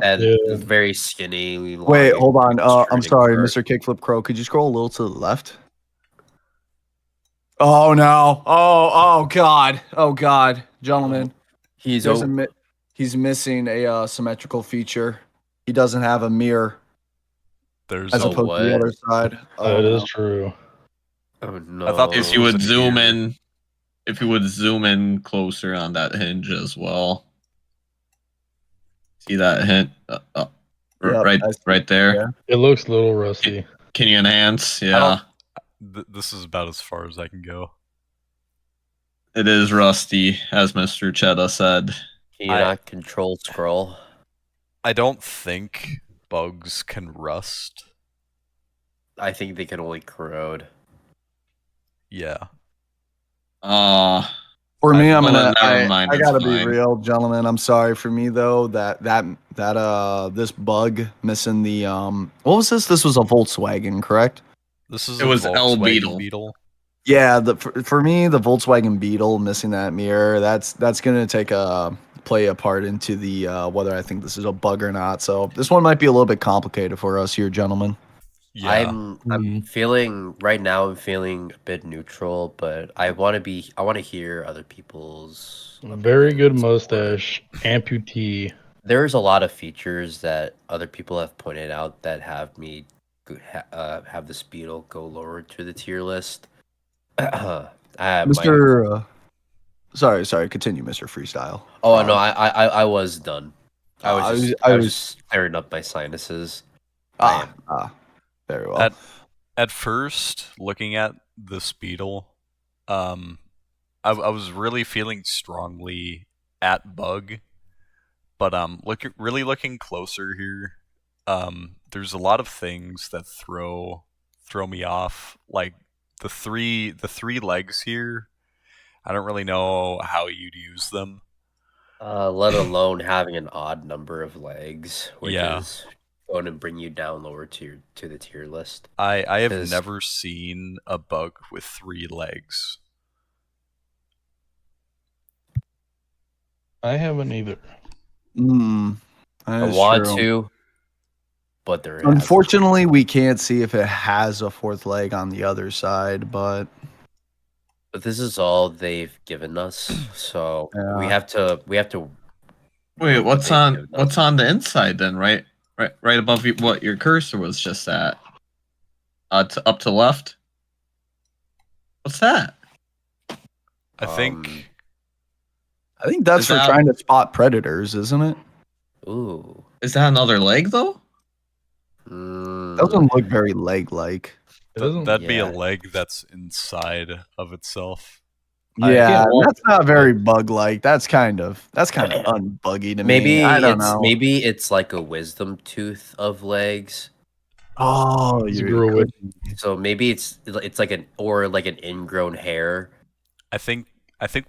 That Yeah. is very skinny. Wait, hold on. I'm protruding sorry, part. Mr. Kickflip Crow. Could you scroll a little to the left? Oh no! Oh God! Oh God, gentlemen, He's there's o- he's missing a symmetrical feature. He doesn't have a mirror There's as Oh, opposed to the what? other side. That no. is true. Oh no! I thought If this you was would a zoom deer. in, if you would zoom in closer on that hinge as well. See that hint? Yep, right, I see. right there. Yeah. It looks a little rusty. Can you enhance? I Yeah, this is about as far as I can go. it is rusty, as Mr. Chetta said. Can you not control scroll? I don't think bugs can rust. I think they can only corrode. Yeah. For me, I'm well, gonna. never mind, I it's gotta be fine. real, gentlemen. I'm sorry for me though. That this bug missing the What was this? This was a Volkswagen, correct? This is It a was L Volkswagen Beetle. Yeah. For me, the Volkswagen Beetle missing that mirror. That's gonna play a part into the whether I think this is a bug or not. So this one might be a little bit complicated for us here, gentlemen. Yeah. I'm feeling right now. I'm feeling a bit neutral, but I want to hear other people's. Very good opinions. mustache. Amputee. There's a lot of features that other people have pointed out that have me have this beetle go lower to the tier list. Mr. Sorry. Continue, Mr. Freestyle. Oh no, I was done. I was I was- just clearing up my sinuses. Very well. At first, looking at this beetle, I was really feeling strongly at bug, but really looking closer here, there's a lot of things that throw me off. Like the three legs here. I don't really know how you'd use them. Let alone having an odd number of legs, which Yeah. is going to bring you down lower to the tier list. I have 'Cause- never seen a bug with 3 legs. I haven't either. I want to, but there. hasn't. Unfortunately, we can't see if it has a fourth leg on the other side, but But this is all they've given us, so we Yeah. have to. Wait, what's They've on given us. what's on the inside then? Right above what your cursor was just at. Up to left. What's that? I think I think that's Is for that- trying to spot predators, isn't it? Ooh. Is that another leg though? Doesn't look very leg-like. It doesn't. that'd be a yeah. leg that's inside of itself. Yeah, can't walk that's not very bug-like. That's kind of unbuggy to me. Maybe I don't know. maybe it's like a wisdom tooth of legs. Oh, Just you're grew it. So maybe it's like an ingrown hair. I think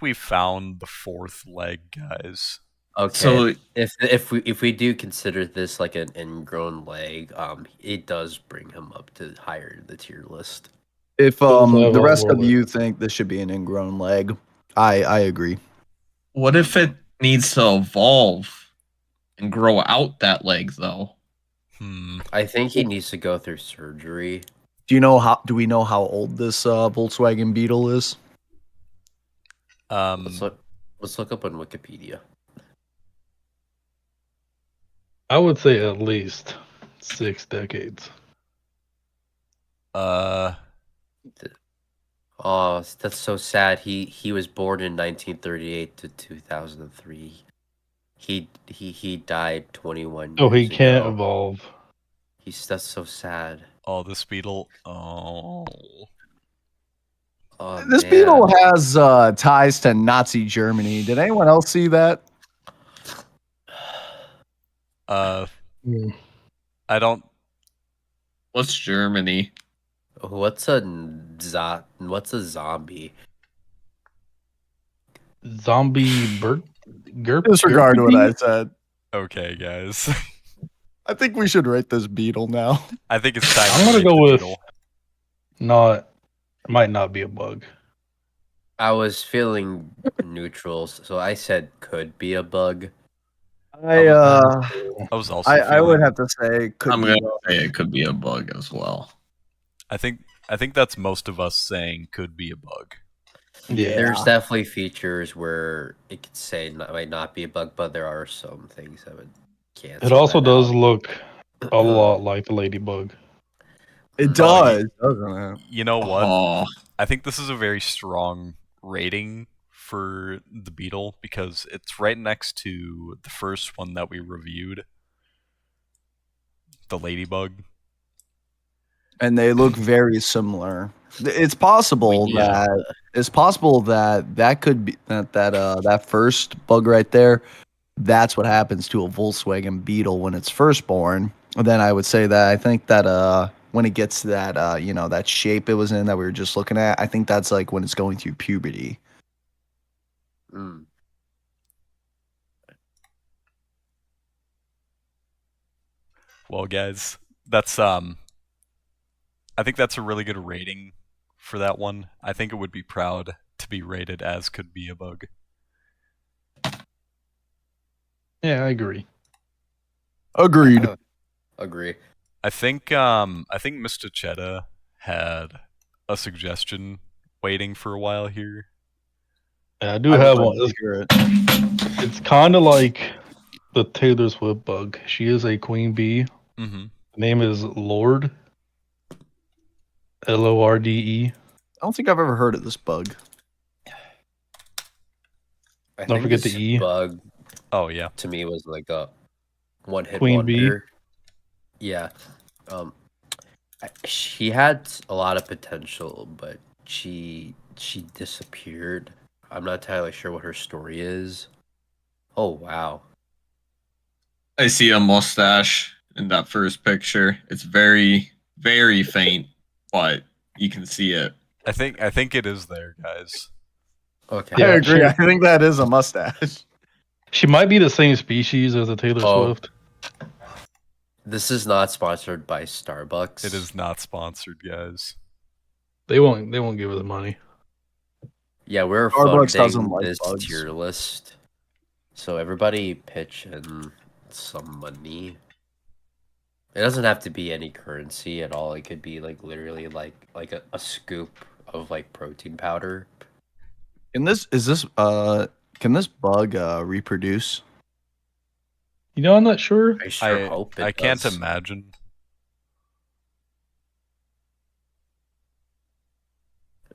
we found the 4th leg, guys. Okay. So if we do consider this like an ingrown leg, it does bring him up to higher in the tier list. If Doesn't have the a rest of wallet. you think this should be an ingrown leg, I agree. what if it needs to evolve and grow out that leg though? I think he needs to go through surgery. Do we know how old this Volkswagen Beetle is? Let's look up on Wikipedia. I would say at least 6 decades. Uh, Oh, that's so sad. He was born in 1938 to 2003. He died 21 Oh, he years can't ago. evolve. That's so sad. oh, this beetle. Oh, Oh This man. beetle has ties to Nazi Germany. Did anyone else see that? Hmm. I don't. What's Germany? What's a zombie? Zombie bird. Disregard what I said. Okay, guys. I think we should rate this beetle now. I think it's time. I'm gonna rate go the with- beetle. Not. Might not be a bug. I was feeling neutral, so I said could be a bug. I I was also. I would feeling- have to say could I'm be gonna say it could be a bug as well. I think that's most of us saying could be a bug. Yeah. There's definitely features where it could say it might not be a bug, but there are some things that would cancel. It also that does out. look a lot like the ladybug. It does, doesn't it? You know what? Oh, I think this is a very strong rating for the beetle because it's right next to the first one that we reviewed, the ladybug. And they look very similar. It's possible We- that could be that first bug right there. That's what happens to a Volkswagen Beetle when it's first born. And then I would say that I think that when it gets to that that shape it was in that we were just looking at, I think that's like when it's going through puberty. Mm. Well, guys, that's I think that's a really good rating for that one. I think it would be proud to be rated as could be a bug. Yeah, I agree. Agreed. Agree. I think Mr. Chetta had a suggestion waiting for a while here. Yeah, I do have one. Hear it. It's kind of like the Taylor Swift bug. She is a queen bee. Mm-hmm. Name is Lorde. Lorde. I don't think I've ever heard of this bug. I Don't think forget this the E. bug Oh yeah. to me was like a one-hit Queen bee. wonder. Yeah. She had a lot of potential, but she disappeared. I'm not entirely sure what her story is. Oh wow. I see a mustache in that first picture. It's very, very faint, but you can see it. I think it is there, guys. Okay. Yeah, I agree. sure. I think that is a mustache. She might be the same species as the Taylor Oh. Swift. This is not sponsored by Starbucks. It is not sponsored, guys. They won't give us money. Yeah, we're Starbucks doesn't funding like this bugs. tier list. So everybody pitch in some money. It doesn't have to be any currency at all. It could be like literally like a scoop of like protein powder. Can this bug reproduce? You know, I'm not sure. I sure hope it I can't does. imagine.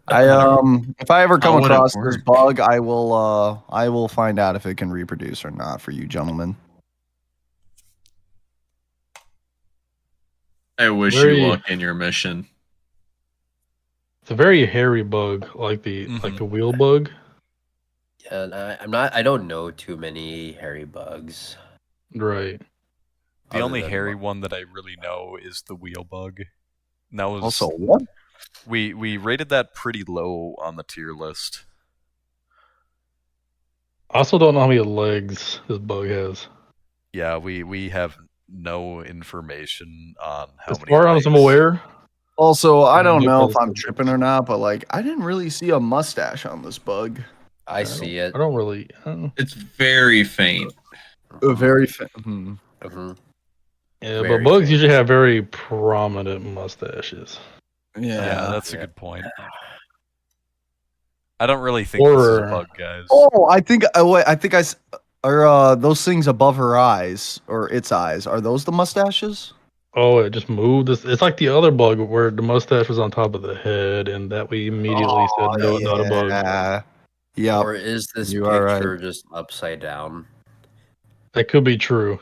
If I ever come How would it across this work? bug, I will find out if it can reproduce or not for you gentlemen. I wish Very- you luck in your mission. It's a very hairy bug, like the Mhm. wheel bug. Yeah, and I don't know too many hairy bugs. Right. The other only than hairy one that I really know is the wheel bug. And that was Also, what? we rated that pretty low on the tier list. I also don't know how many legs this bug has. Yeah, we have no information on how As many. far as I'm legs. aware, Also, I don't New know if bug I'm tripping or not, but like I didn't really see a mustache on this bug. I see it. I don't really. I don't know. It's very faint. Very. Mhm. Yeah, Very but bugs faint. usually have very prominent mustaches. Yeah, that's a Yeah. good point. I don't really think this is a Or- bug, guys. Oh, I think. Wait, I think I. Are those things above her eyes or its eyes? Are those the mustaches? Oh, it just moved. It's like the other bug where the mustache was on top of the head, and that we immediately said no, not a bug. Yeah. Yep. Or is this You are right. picture just upside down? That could be true.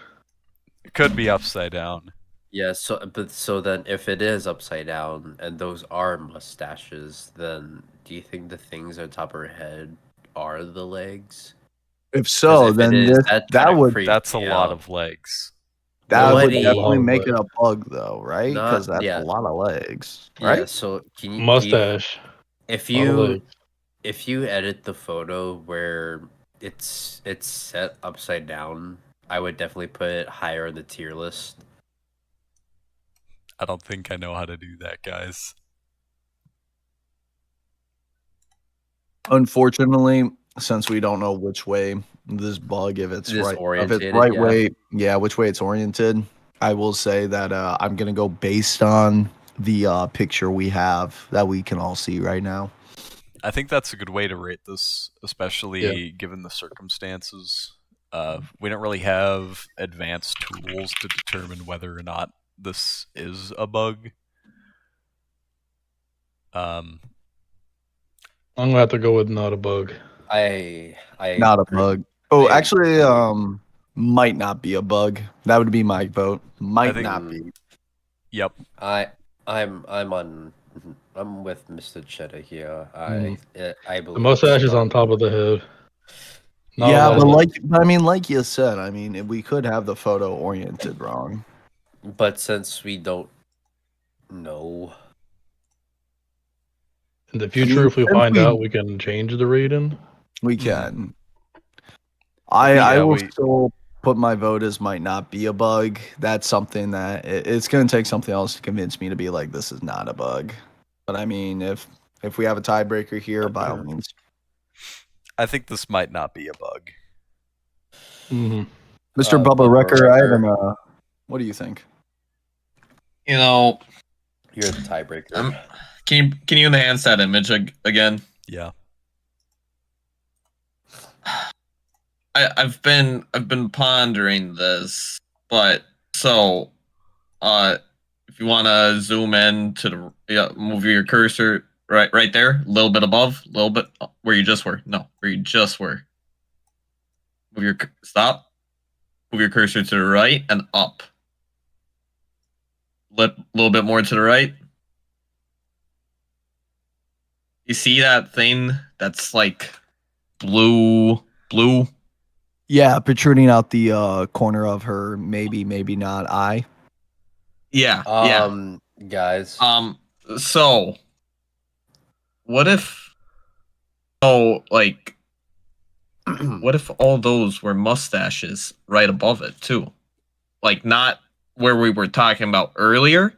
It could be upside down. Yeah, so then if it is upside down and those are mustaches, then do you think the things on top of her head are the legs? If 'Cause so, if it then is, that kinda would creeps That's a me lot out. of legs. that would Nobody- definitely Long make it leg. a bug, though, right? Because Not- that's yeah. a lot of legs, Yeah, right? so can you Mustache. if Lot of you legs. if you edit the photo where it's set upside down, I would definitely put it higher in the tier list. I don't think I know how to do that, guys. Unfortunately, since we don't know which way this bug, if it's It is right, if it's orientated, right yeah. way, yeah, which way it's oriented, I will say that I'm gonna go based on the picture we have that we can all see right now. I think that's a good way to rate this, especially given the circumstances. We don't really have advanced tools to determine whether or not this is a bug. I'm gonna have to go with not a bug. I Not a agree. bug. Oh, I actually, agree. might not be a bug. That would be my vote. Might think- not be. Yep. I'm with Mr. Cheddar here. I believe The mustache it's is on not- top of the head. Not a Yeah, lot but of- I mean, like you said, I mean, we could have the photo oriented wrong. But since we don't know, in the future, if we If find we- out, we can change the rating. We Mhm. can. I Yeah, will we- still put my vote as might not be a bug. That's something that it's going to take something else to convince me to be like this is not a bug. But I mean, if we have a tiebreaker here, by all means. I think this might not be a bug. Mm-hmm. Mr. Bubba Bubba Wrecker, I Wrecker. haven't. What do you think? You know, you're the tiebreaker. can you enhance that image again? Yeah. I've been pondering this, but so if you want to zoom in to move your cursor right there, a little bit above, a little bit where you just were. No, where you just were. Move your stop. Move your cursor to the right and up. A little bit more to the right. You see that thing that's like blue? Yeah, protruding out the corner of her, maybe not eye. Yeah. Guys. So what if like what if all those were mustaches right above it too? Like not where we were talking about earlier,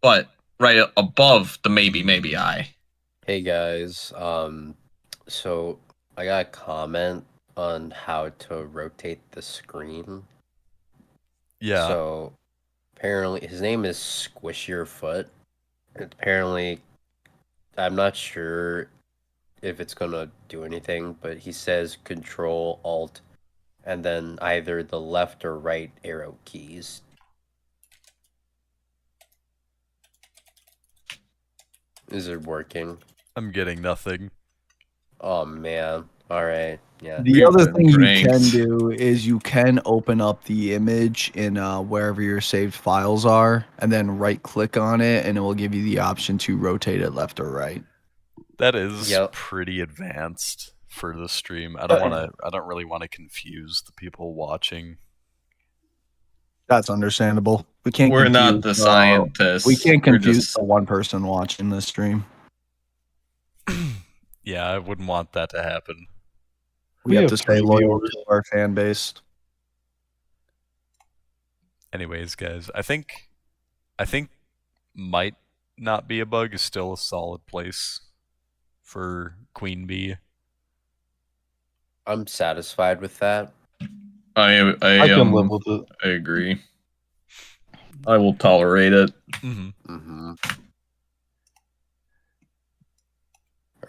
but right above the maybe eye. Hey guys, so I got a comment on how to rotate the screen. Yeah. So apparently his name is Squish Your Foot. Apparently, I'm not sure if it's gonna do anything, but he says Control Alt and then either the left or right arrow keys. Is it working? I'm getting nothing. Oh man. Alright. Yeah. The other thing you Great. can do is you can open up the image in wherever your saved files are, and then right click on it, and it will give you the option to rotate it left or right. That is Yep. pretty advanced for the stream. I don't really want to confuse the people watching. That's understandable. We can't. We're not confuse, the scientists. we can't We're confuse just- the one person watching this stream. Yeah, I wouldn't want that to happen. We We have have to stay 3 loyal viewers. to our fan base. Anyways, guys, I think might not be a bug is still a solid place for Queen Bee. I'm satisfied with that. I I can live with it. I agree. I will tolerate it. Mm-hmm. Mm-hmm.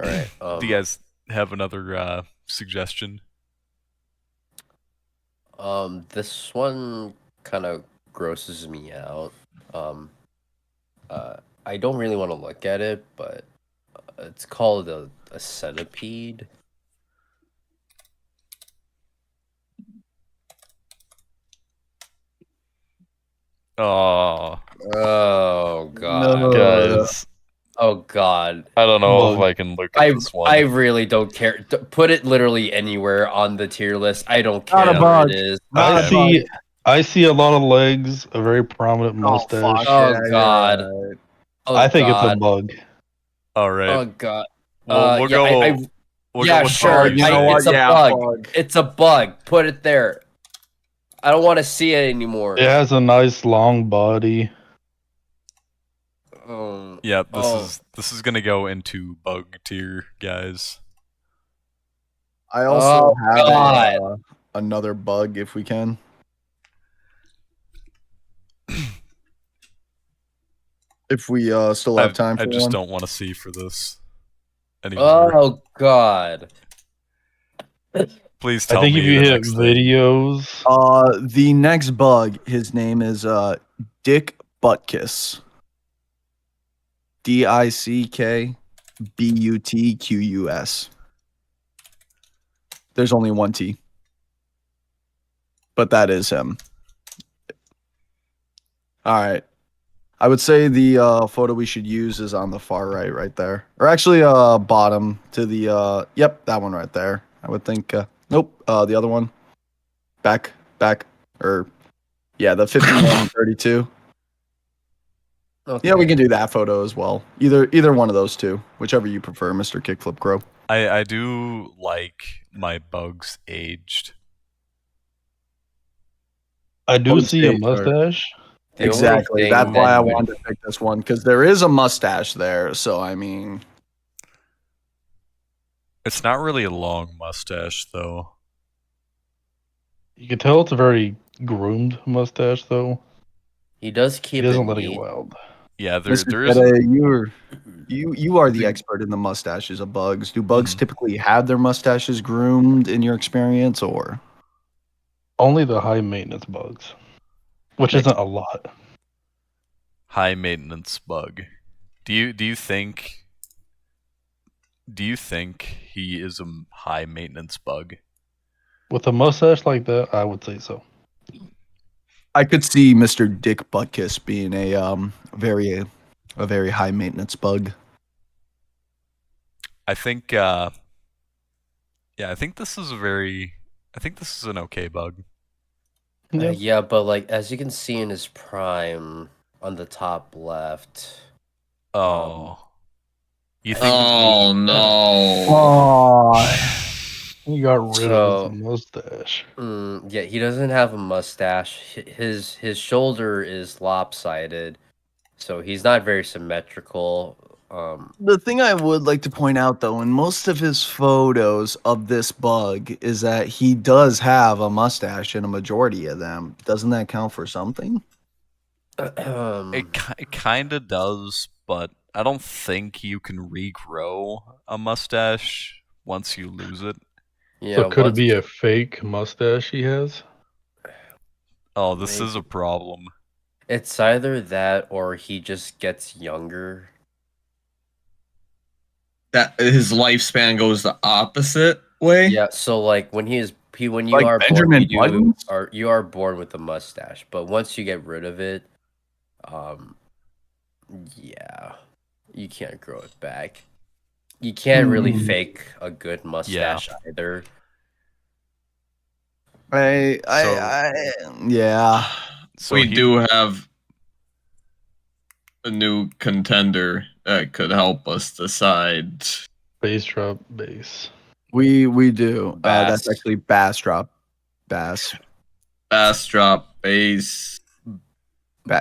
Alright. Do you guys have another suggestion? This one kind of grosses me out. I don't really want to look at it, but it's called a centipede. Oh, Oh god. No. guys, Oh god. I don't know if Bug. I can look at I this one. I really don't care. Put it literally anywhere on the tier list. I don't care Not a where bug. it is. Not Okay. a bug. I see a lot of legs, a very prominent mustache. Oh, you're God. right. Oh I think god. it's a bug. All right, Oh god. we'll yeah, go. We'll yeah, go with sure. bug. You know what? It's a Yeah, bug. bug. It's a bug. Put it there. I don't want to see it anymore. It has a nice long body. Yeah, Oh. this is gonna go into bug tier, guys. I also Oh, have God. another bug if we can. If we still have time for I just one. don't want to see for this anymore. Oh god. Please tell I think me if you the hit next thing. videos, The next bug, his name is Dick Buttkiss. DickButqus. There's only one T. But that is him. All right. I would say the photo we should use is on the far right there. Or actually bottom to the yep, that one right there. I would think nope, the other one. Back or yeah, the 5132. Okay. Yeah, we can do that photo as well. Either one of those two, whichever you prefer, Mr. Kickflip Crow. I do like my bugs aged. I do Open see a stage, sorry. mustache. The only Exactly. thing That's why I that- wanted to pick this one because there is a mustache there. So I mean, It's not really a long mustache though. You can tell it's a very groomed mustache, though. He does He keep doesn't it let it neat. get wild. Yeah, there Mr. is. Tete, you are the expert in the mustaches of bugs. Do bugs Mhm. typically have their mustaches groomed in your experience, or Only the high maintenance bugs, which isn't a lot. High maintenance bug. Do you think he is a high maintenance bug? With a mustache like that, I would say so. I could see Mr. Dick Buttkiss being a very high maintenance bug. I think I think this is an okay bug. Yeah. Yeah, but like as you can see in his prime on the top left. Oh. You think Oh no. Oh, He got rid So- of his mustache. Yeah, he doesn't have a mustache. His shoulder is lopsided, so he's not very symmetrical. the thing I would like to point out, though, in most of his photos of this bug, is that he does have a mustache in a majority of them. Doesn't that count for something? it kind of does, but I don't think you can regrow a mustache once you lose it. yeah, So could it once- be a fake mustache he has? Oh, this is a Maybe. problem. It's either that or he just gets younger. That his lifespan goes the opposite way. Yeah, so like when you Like are Benjamin born, Buttons? you are born with a mustache, but once you get rid of it, yeah, you can't grow it back. You can't really Hmm. fake a good mustache either. Yeah. So we he- do have a new contender that could help us decide. Bass drop bass. We do. That's Bass. actually bass drop. Bass. Bass drop bass.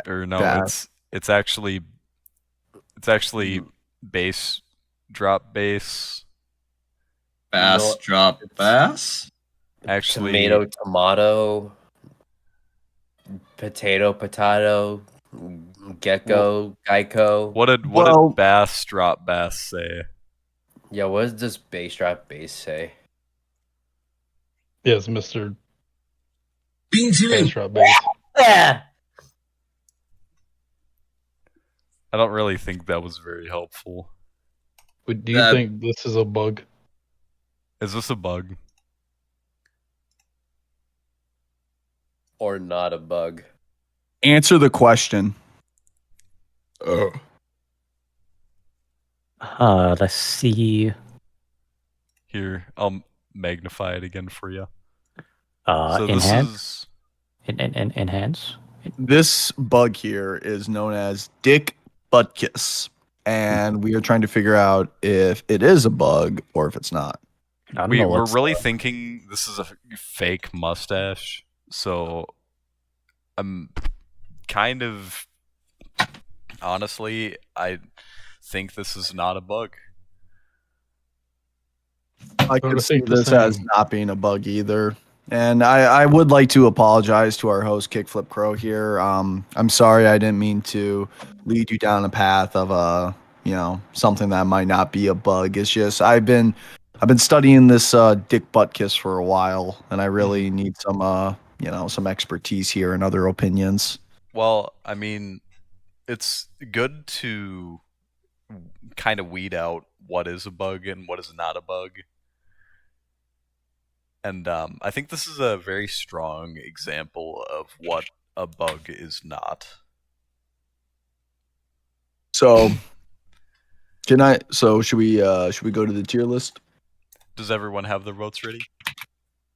or no, Bass. it's actually bass drop bass. Bass know, drop it's- bass. Actually, Tomato, potato, gecko, Geico. what did Well- bass drop bass say? Yeah, what does bass drop bass say? Yes, Mr. Bass drop bass. Ah! I don't really think that was very helpful. But do you That- think this is a bug? Is this a bug? Or not a bug? Answer the question. Let's see. Here, I'll magnify it again for you. So this Enhance. is Enhance. This bug here is known as Dick Buttkiss, and we are trying to figure out if it is a bug or if it's not. I don't we're know what's really thinking this is a fake mustache. So I'm kind of honestly, I think this is not a bug. I would could see think the this as same. not being a bug either. And I would like to apologize to our host, Kickflip Crow here. I'm sorry I didn't mean to lead you down a path of something that might not be a bug. It's just I've been studying this Dick Buttkiss for a while, and I really need some expertise here and other opinions. Well, I mean, it's good to kind of weed out what is a bug and what is not a bug. And I think this is a very strong example of what a bug is not. So should we go to the tier list? Does everyone have their votes ready?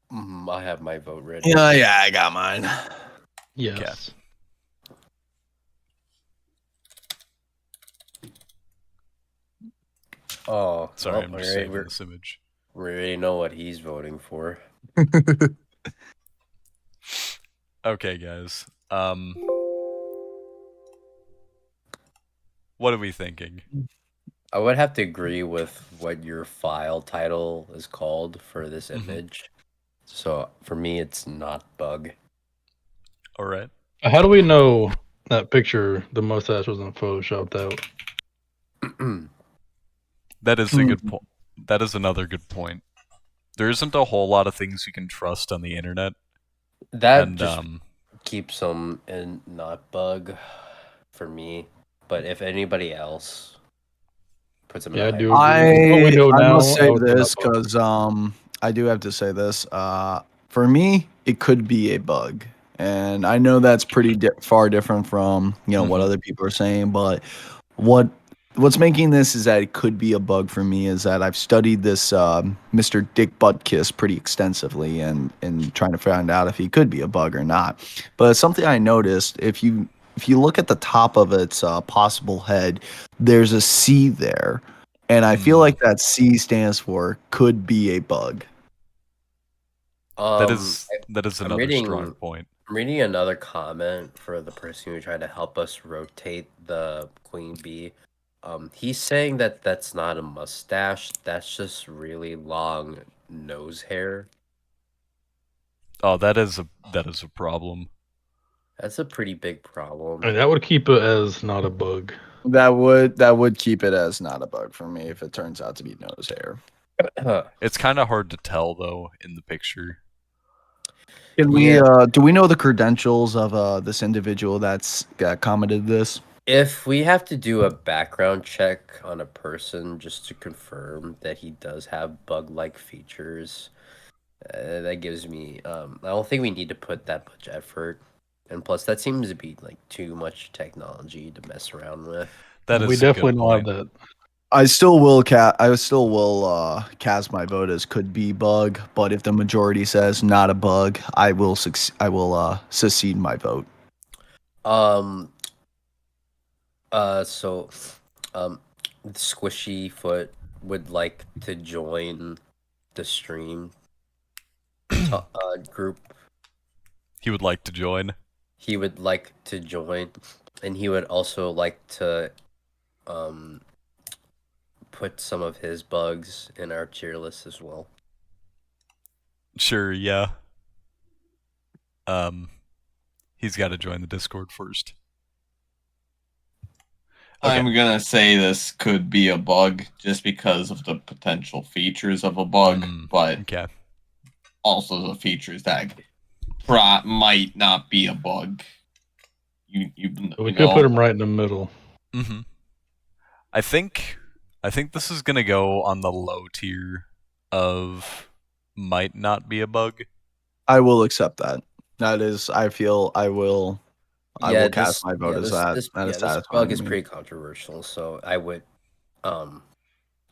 I have my vote ready. Yeah, I got mine. Yes. Oh, Sorry, well, I'm just alright, saving we this image. already know what he's voting for. Okay, guys. What are we thinking? I would have to agree with what your file title is called for this Mhm. image. So for me, it's not bug. All right. How do we know that picture, the mustache wasn't photoshopped out? That is a good point. That is another good point. There isn't a whole lot of things you can trust on the internet, That and just keeps them in not bug for me. But if anybody else puts them Yeah, I in a do high- agree. What we know I now, must I say would say this not bug. because I do have to say this. For me, it could be a bug, and I know that's pretty far different from what Mhm. other people are saying. But what's making this is that it could be a bug for me is that I've studied this Mr. Dick Buttkiss pretty extensively and trying to find out if he could be a bug or not. But something I noticed if you look at the top of its possible head, there's a C there. And I feel like that C stands for could be a bug. that is I'm another reading- strong point. I'm reading another comment for the person who tried to help us rotate the queen bee. He's saying that that's not a mustache. That's just really long nose hair. Oh, that is a problem. That's a pretty big problem. I mean, that would keep it as not a bug. That would keep it as not a bug for me if it turns out to be nose hair. It's kind of hard to tell though in the picture. Can we Yeah. do we know the credentials of this individual that's commented this? If we have to do a background check on a person just to confirm that he does have bug-like features, that gives me. I don't think we need to put that much effort, and plus, that seems to be like too much technology to mess around with. That is We a good definitely don't have point. that. I still will cast my vote as could be bug, but if the majority says not a bug, I will secede my vote. Squishy Foot would like to join the stream group. He would like to join. He would like to join, and he would also like to put some of his bugs in our tier list as well. Sure, yeah. He's got to join the Discord first. Okay. I'm gonna say this could be a bug just because of the potential features of a bug, but Okay. also the features that might not be a bug. You We know? could put him right in the middle. Mm-hmm. I think this is gonna go on the low tier of might not be a bug. I will accept that. That is, I feel I will cast my vote as that. That is this satisfying bug to is me. pretty controversial, so I would,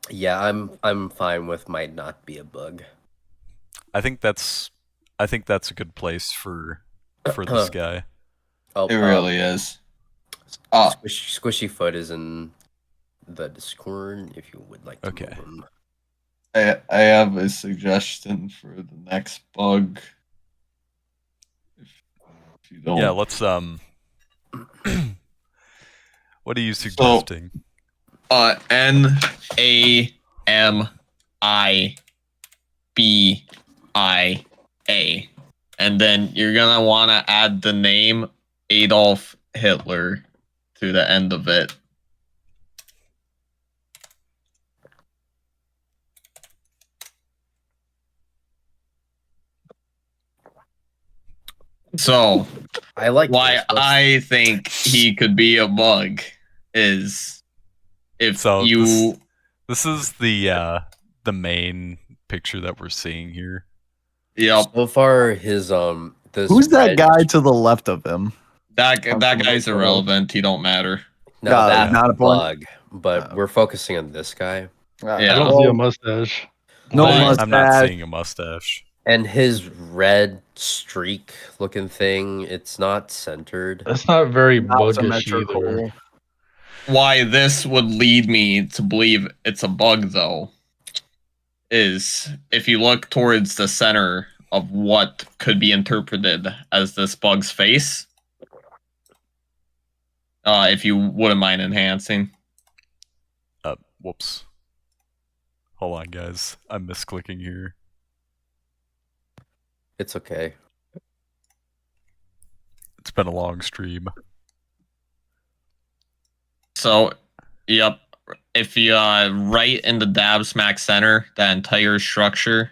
yeah, I'm fine with might not be a bug. I think that's a good place for this guy. Oh, It really is. Oh, Squishy Foot is in the Discord if you would like to Okay. move him. I have a suggestion for the next bug. If you don't. Yeah, let's what are you suggesting? NAMIBIA, and then you're gonna want to add the name Adolf Hitler to the end of it. So I like why this. Let's- I think he could be a bug is if So you this is the main picture that we're seeing here. yep So far, his this Who's that red- guy to the left of him? that I'm guy's familiar. irrelevant. He don't matter. No, Yeah, that's not not a a point. bug. But Oh. we're focusing on this guy Yeah. I don't see a mustache. No But- mustache. I'm not seeing a mustache. and his red streak looking thing. It's not centered. That's not very Not buggish symmetrical. either. Why this would lead me to believe it's a bug, though, is if you look towards the center of what could be interpreted as this bug's face. If you wouldn't mind enhancing. Whoops. Hold on, guys. I'm misclicking here. It's okay. It's been a long stream. So, yep. If you right in the dab smack center, that entire structure,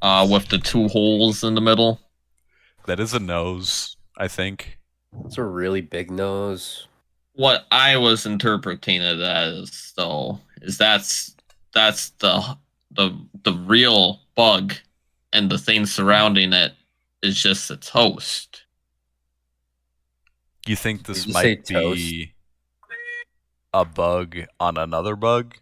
with the two holes in the middle. That is a nose, I think. It's a really big nose. What I was interpreting it as, though, is that's the real bug, and the thing surrounding it is just its host. You think this Did you say might be a bug on another bug?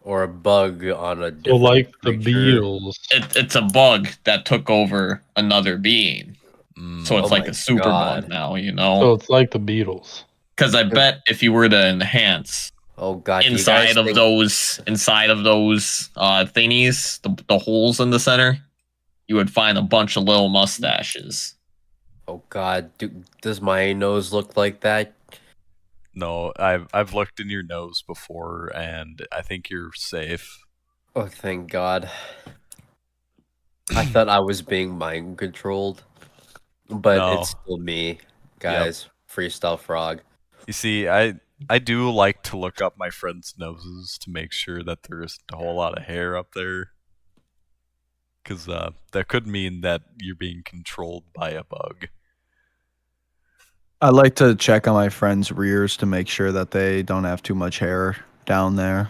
Or a bug on a So different like the creature. beetles. It's a bug that took over another being, Mm, so it's Oh like my a super God. bug now, you So know. it's like the beetles. Because I bet if you were to enhance Oh god, do you inside guys of think- those thingies, the holes in the center, you would find a bunch of little mustaches. Oh god, does my nose look like that? no, I've looked in your nose before, and I think you're safe. Oh thank god. I thought I was being mind controlled. But No. it's still me, guys. Freestyle Frog. You see, I do like to look up my friends' noses to make sure that there isn't a whole lot of hair up there. Because that could mean that you're being controlled by a bug. I like to check on my friends' rears to make sure that they don't have too much hair down there.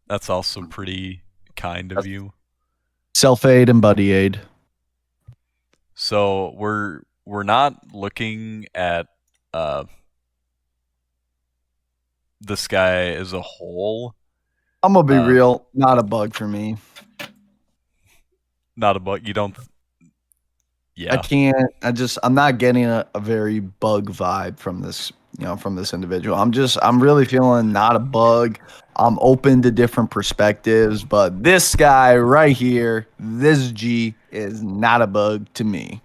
That's also pretty kind of you. Self-aid and buddy aid. So we're not looking at this guy as a whole. I'm gonna be real, not a bug for me. Not a bug. You don't. I Yeah. can't. I'm not getting a very bug vibe from this. From this individual. I'm really feeling not a bug. I'm open to different perspectives, but this guy right here, this G, is not a bug to me.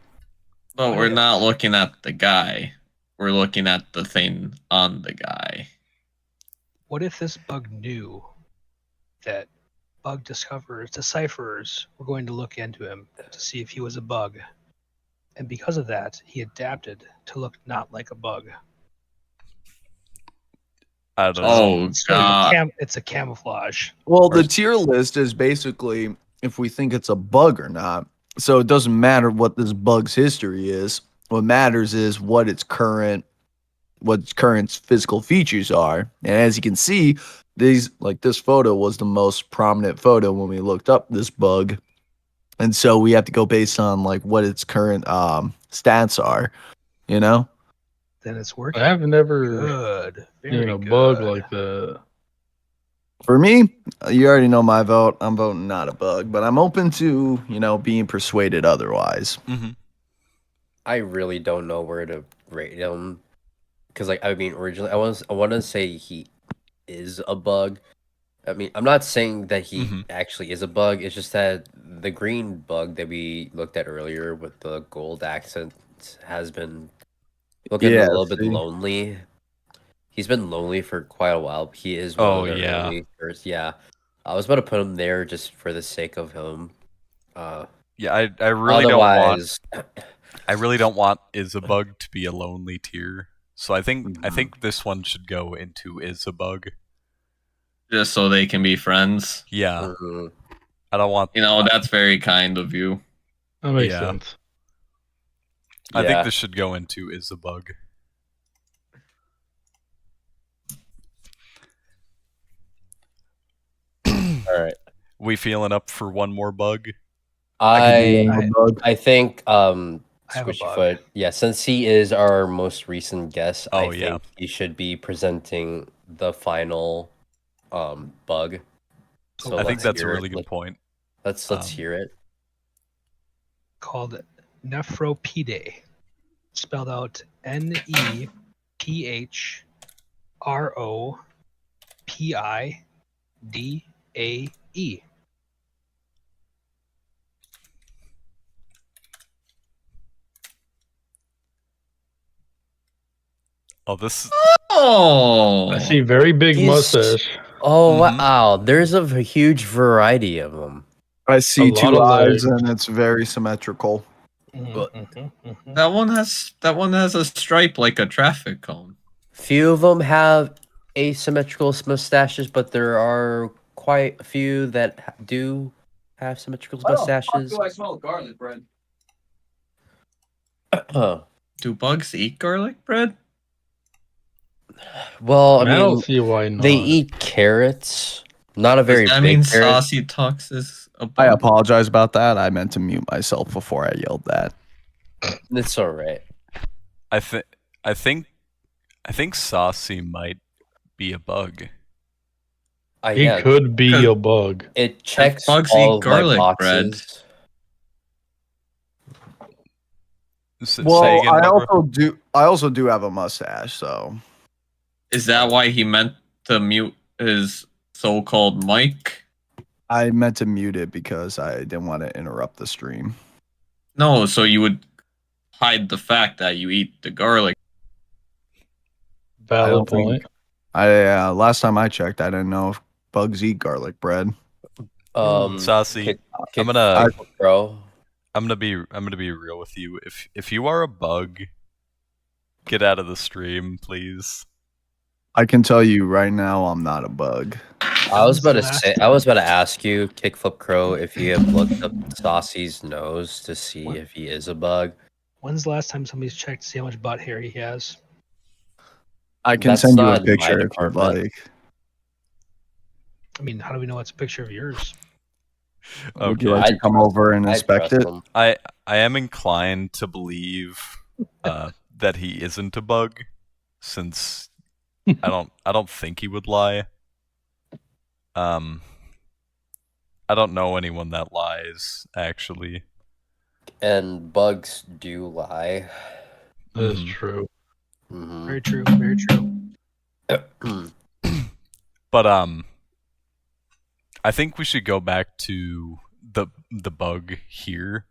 But we're not looking at the guy. We're looking at the thing on the guy. What if this bug knew that bug decipherers were going to look into him to see if he was a bug? And because of that, he adapted to look not like a bug. I don't know. Oh So god! it's a camouflage. Well, the tier list is basically if we think it's a bug or not. So it doesn't matter what this bug's history is. What matters is what its current what current physical features are. And as you can see, this photo was the most prominent photo when we looked up this bug. And so we have to go based on like what its current stats are, you know? Then it's working. I've never Good. seen Very a good. bug like that. For me, you already know my vote. I'm voting not a bug, but I'm open to, being persuaded otherwise. Mm-hmm. I really don't know where to rate him because, like, I mean, originally I want to say he is a bug. I mean, I'm not saying that he Mhm. actually is a bug. It's just that the green bug that we looked at earlier with the gold accent has been looking Yeah, a little bit see? lonely. He's been lonely for quite a while. He is one Oh, of the yeah. early first. Yeah, I was about to put him there just for the sake of him. Yeah, I really don't want Otherwise, I really don't want Isabug to be a lonely tier. So I think Mhm. this one should go into Isabug. Just so they can be friends. Yeah, mhm. I don't want. You know, that's very kind of you. That makes Yeah. sense. I think Yeah. this should go into Isabug. All right. We feeling up for one more bug? I can do I- a bug. I think I have a Squishy bug. Foot, yeah, since he is our most recent guest, I Oh, yeah. think he should be presenting the final bug. So I think let's that's a hear really it. good point. Let's um, hear it. Called Nephropidae, spelled out Nephropidae. Oh, this. Oh, I see very big He's- mustache. Oh Mhm. wow, there's a huge variety of them. I see lot two of eyes legs. and it's very symmetrical. But- that one has a stripe like a traffic cone. Few of them have asymmetrical mustaches, but there are quite a few that do have symmetrical mustaches. I smell garlic bread? Well, Do bugs eat garlic bread? I I mean, don't see why not. they eat carrots. Not a very Does that big mean carrot. Saucy Talks is a bug? I apologize about that. I meant to mute myself before I yelled that. It's all right. I think Saucy might be a bug. He Yeah, could be Because- a bug. it checks bugs all eat of my garlic bread. boxes. Say Well, again, Barbara? I also do have a mustache, so Is that why he meant to mute his so-called mic? I meant to mute it because I didn't want to interrupt the stream. No, so you would hide the fact that you eat the garlic. I Valid don't think- point. Last time I checked, I didn't know if bugs eat garlic bread. Saucy, Kick I'm gonna bro. I'm gonna be real with you. If you are a bug, get out of the stream, please. I can tell you right now, I'm not a bug. I was about to ask you, Kickflip Crow, if you have looked up Saucy's nose to see if he is a bug. When's the last time somebody's checked to see how much butt hair he has? I can That's send you a not my picture if you'd department. like. I mean, how do we know it's a picture of yours? Would you Okay. like to I'd come trust over and I inspect trust it? him. I am inclined to believe that he isn't a bug, since I don't think he would lie. I don't know anyone that lies, actually. And bugs do lie. That's Mhm. true. Mhm. Very true. Very true. But I think we should go back to the bug here.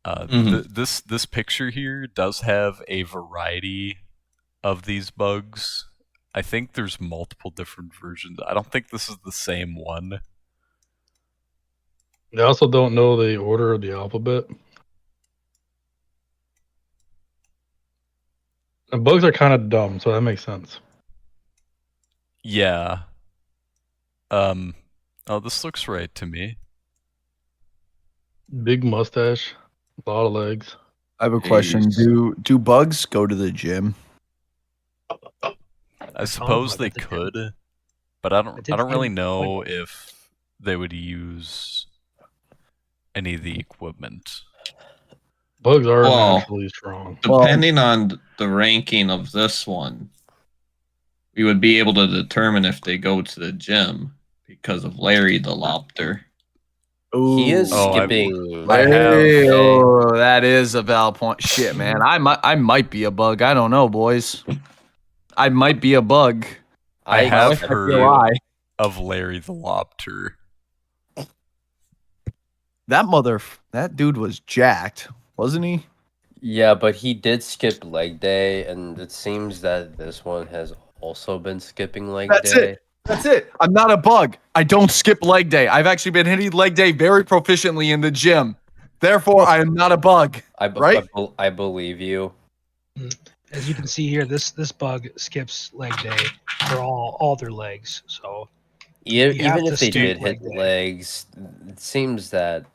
This picture here does have a variety of these bugs. I think there's multiple different versions. I don't think this is the same one. They also don't know the order of the alphabet. And bugs are kind of dumb, so that makes sense. Yeah. Oh, this looks right to me. Big mustache, a lot of legs. I have a question. Jeez. Do bugs go to the gym? I suppose they at the gym. could, but I did don't really find know one. if they would use any of the equipment. Bugs are Well, naturally strong. Depending on the ranking of this one, we would be able to determine if they go to the gym because of Larry the Lobster. He is Oh, skipping. I have- leg day. Oh, that is a valid point. Shit, man. I might be a bug. I don't know, boys. I might be a bug. I have accept heard you. of Larry the Lobster. That dude was jacked, wasn't he? Yeah, but he did skip leg day, and it seems that this one has also been skipping leg That's day. That's it. I'm not a bug. I don't skip leg day. I've actually been hitting leg day very proficiently in the gym. Therefore, I am not a bug. Right? I believe you. As you can see here, this bug skips leg day for all their legs. So you have Even to if they skip did leg hit day. legs, it seems that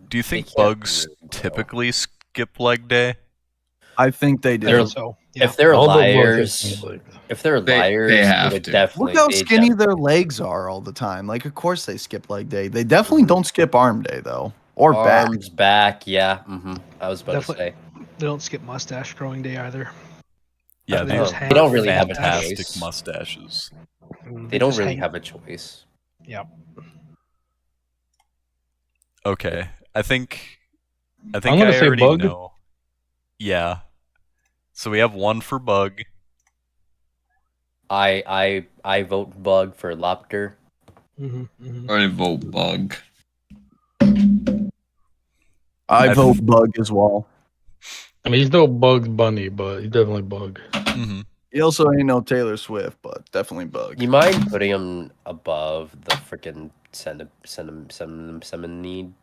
Do you they think can't bugs really tell. typically skip leg day? I think they They're- do. So yeah. If they're All the bugs have liars, small legs. if they're They liars, have would to. definitely. Look how they skinny definitely- their legs are all the time. Like, of course they skip leg day. They definitely don't skip arm day though, or back. Arms back, yeah. I was about Definitely- to say. They don't skip mustache growing day either. Yeah, They they just have hang They don't really have a fantastic choice. mustaches. They don't just really hang- have a choice. Yeah. Okay, I think I'm gonna I say already bug. know. Yeah. So we have one for bug. I vote bug for Lopter. I vote bug. I I vote bug as well. I mean, he's no Bugs Bunny, but he's definitely Bug. Hmm. He also ain't no Taylor Swift, but definitely bug. You mind putting him above the freaking need?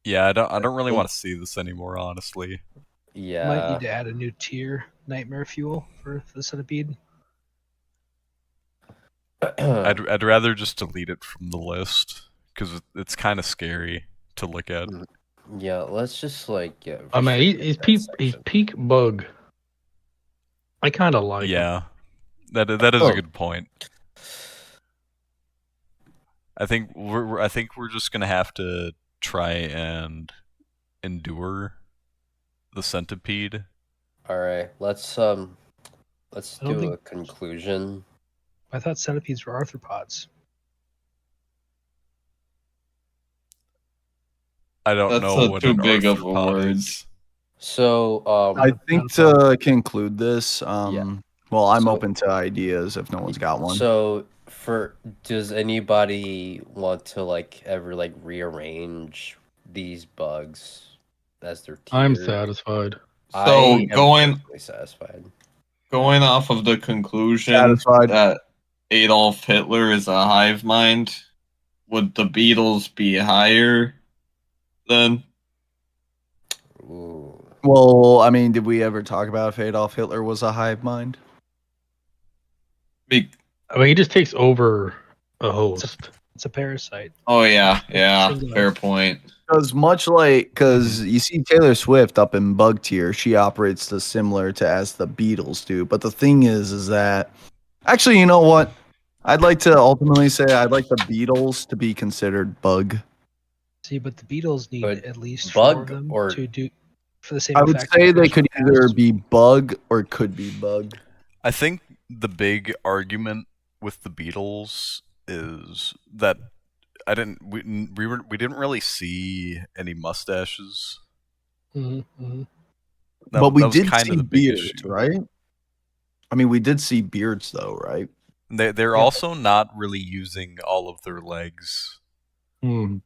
Yeah, I don't really want to see this anymore, honestly. Might Yeah. need to add a new tier, Nightmare Fuel, for the centipede. I'd rather just delete it from the list because it's kind of scary to look at. Yeah, let's just like get. I mean, restrict he's that he's section. peak Bug. I kind of like him. Yeah, that is Oh. a good point. I think we're just gonna have to try and endure the centipede. All right, let's I don't do think- a conclusion. I thought centipedes were arthropods. I don't That's know a what too an big of a arthropod word. is. So, I think to conclude this, Yeah. well, I'm So- open to ideas if no one's got one. So, does anybody want to like ever like rearrange these bugs as their tier? I'm satisfied. I So, am going- perfectly satisfied. Going off of the conclusion Satisfied. that Adolf Hitler is a hive mind, would the Beatles be higher then? Ooh. Well, I mean, did we ever talk about if Adolf Hitler was a hive mind? Be- I mean, he just takes over a host. It's a parasite. oh yeah, Singular. fair point. Because because you see Taylor Swift up in bug tier, she operates the similar to as the Beatles do. But the thing is that actually, you know what? I'd like to ultimately say I'd like the Beatles to be considered bug. See, but the Beatles need But at least bug four of them or- to do for the same. I would effect say as they those could from either past. be bug or could be bug. I think the big argument with the Beatles is that we didn't really see any mustaches. Mhm, mhm. But we that was did kind of see the big beards, issue. right? I mean, we did see beards though, right? They're Yeah. also not really using all of their legs. Hmm.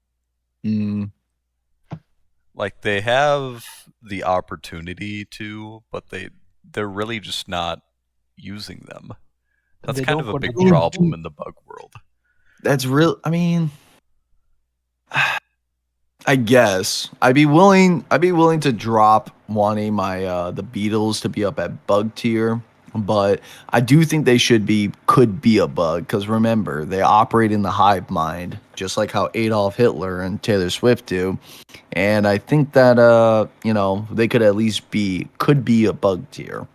Mm. Like they have the opportunity to, but they're really just not using them. That's They kind don't of a put big them in- problem in the bug world. That's real. I mean, I guess I'd be willing to drop wanting my the Beatles to be up at bug tier but I do think they could be a bug because remember they operate in the hive mind, just like how Adolf Hitler and Taylor Swift do, and I think that they could at least could be a bug tier.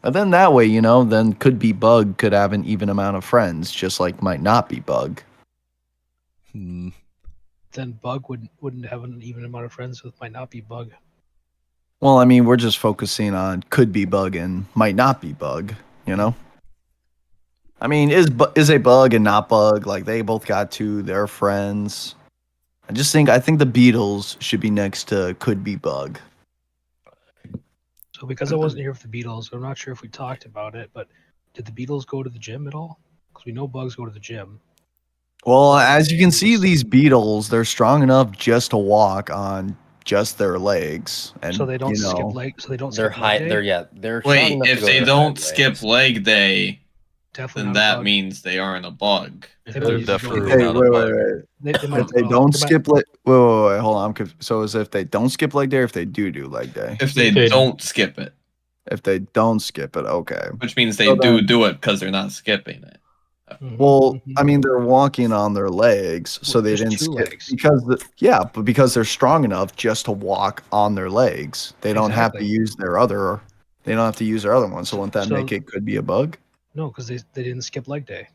And then that way, then could be bug could have an even amount of friends, just like might not be bug. Hmm. Then bug wouldn't have an even amount of friends with might not be bug. Well, I mean, we're just focusing on could be bug and might not be bug, I mean, is a bug and not bug, like they both got their friends. I think the Beatles should be next to could be bug. So because I wasn't here for the Beatles, I'm not sure if we talked about it, but did the Beatles go to the gym at all? Because we know bugs go to the gym. Well, as you can see, these beetles, they're strong enough just to walk on just their legs. And So they don't skip leg. So they don't. They're skip high. leg day? They're strong Wait, enough to if go they to don't high skip legs. leg day, Definitely then not a that bug. means they aren't a bug. They They're might use definitely the Hey, not a wait, bug. They might, If they well, don't they might- skip leg, wait, hold on. So is if they don't skip leg day, or if they do leg day? If they Okay. don't skip it, If they don't skip it, okay. which means they So do then- do it because they're not skipping it. Mhm, Well, mhm. I mean, they're walking on their legs, so Well, they just didn't two skip legs. but because they're strong enough just to walk on their legs, they don't have to Exactly. use their other. They don't have to use their other one. So wouldn't that So- make it could be a bug? No, because they didn't skip leg day.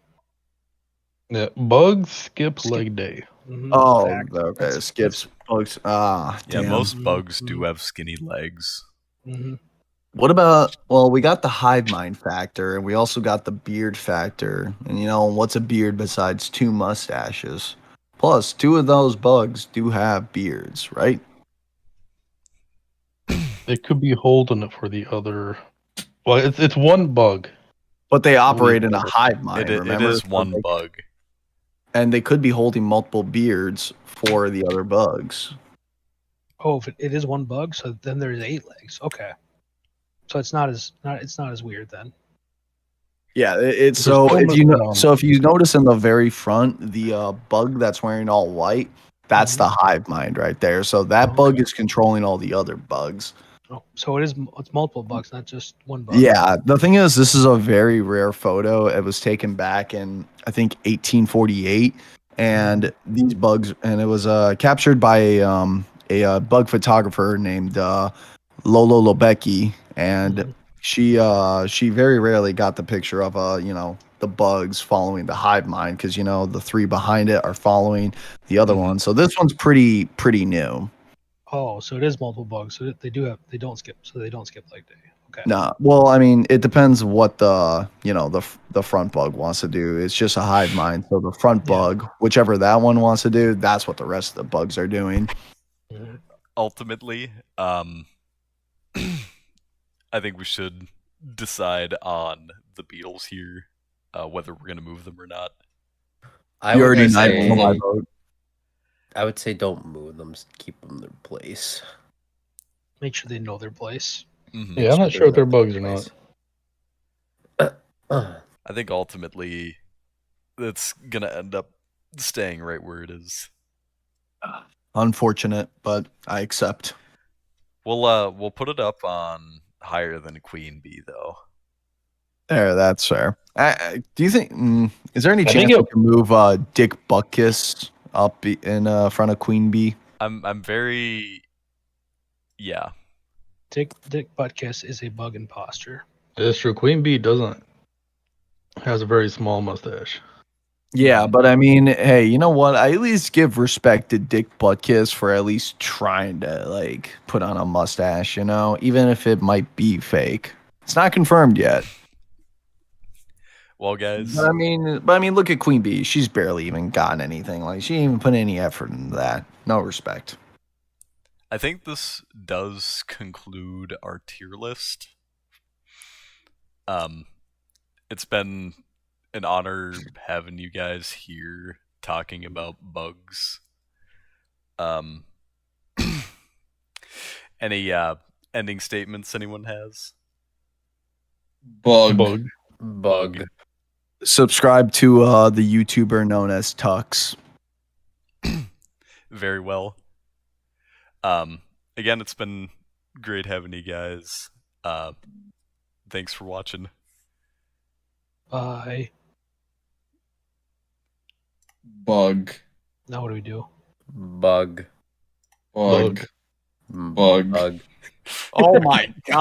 Yeah, bugs skip Skip. leg day. Mhm, Oh, fact. okay. That's- Skips bugs. Yeah, Damn. most bugs do Mhm. have skinny legs. Mhm. What about? Well, we got the hive mind factor, and we also got the beard factor. And what's a beard besides two mustaches? Plus, two of those bugs do have beards, right? They could be holding it for the other. Well, it's one bug. But they operate in a hive mind. It remember? is So one they- bug. and they could be holding multiple beards for the other bugs. Oh, if it is one bug, so then there's 8 legs. Okay. So it's not as weird then. Yeah, it's There's so so if much you going on. so if you notice in the very front, the bug that's wearing all white, that's the hive mind right there. So that bug Okay. is controlling all the other bugs. Oh, so it's multiple bugs, not just one bug. Yeah, the thing is, this is a very rare photo. It was taken back in I think 1848, and these bugs, and it was captured by a bug photographer named Lolo Lobecki, and Mhm. she very rarely got the picture of the bugs following the hive mind because the 3 behind it are following the other Mhm. one. So this one's pretty new. Oh, so it is multiple bugs. So they don't skip leg day. Okay. No, well, I mean, it depends what the front bug wants to do. It's just a hive mind, so the front Yeah. bug, whichever that one wants to do, that's what the rest of the bugs are doing. Mhm. Ultimately, I think we should decide on the Beatles here, whether we're gonna move them or not. I You would already say, know my vote. I would say don't move them. Keep them in their place. Make sure they know their place. Mhm. Yeah, I'm not sure if they're bugs or not. I think ultimately, it's gonna end up staying right where it is. Unfortunate, but I accept. We'll put it up on higher than Queen Bee though. There, that's fair. Do you think? Is there any I chance think we it- can move Dick Buckus up in front of Queen Bee? I'm very, yeah. Dick Buttkiss is a bug imposter. That's true. Queen Bee has a very small mustache. Yeah, but I mean, hey, you know what? I at least give respect to Dick Buttkiss for at least trying to put on a mustache, even if it might be fake. It's not confirmed yet. Well, guys, But I mean, look at Queen Bee. She's barely even gotten anything. She didn't even put any effort into that. No respect. I think this does conclude our tier list. It's been an honor having you guys here talking about bugs. Any ending statements anyone has? Bug. Bug. Subscribe to the YouTuber known as Tux. Very well. Again, it's been great having you guys. Thanks for watching. Bye. Bug. Now what do we do? Bug. Bug. Bug. Bug. Bug. Oh my god.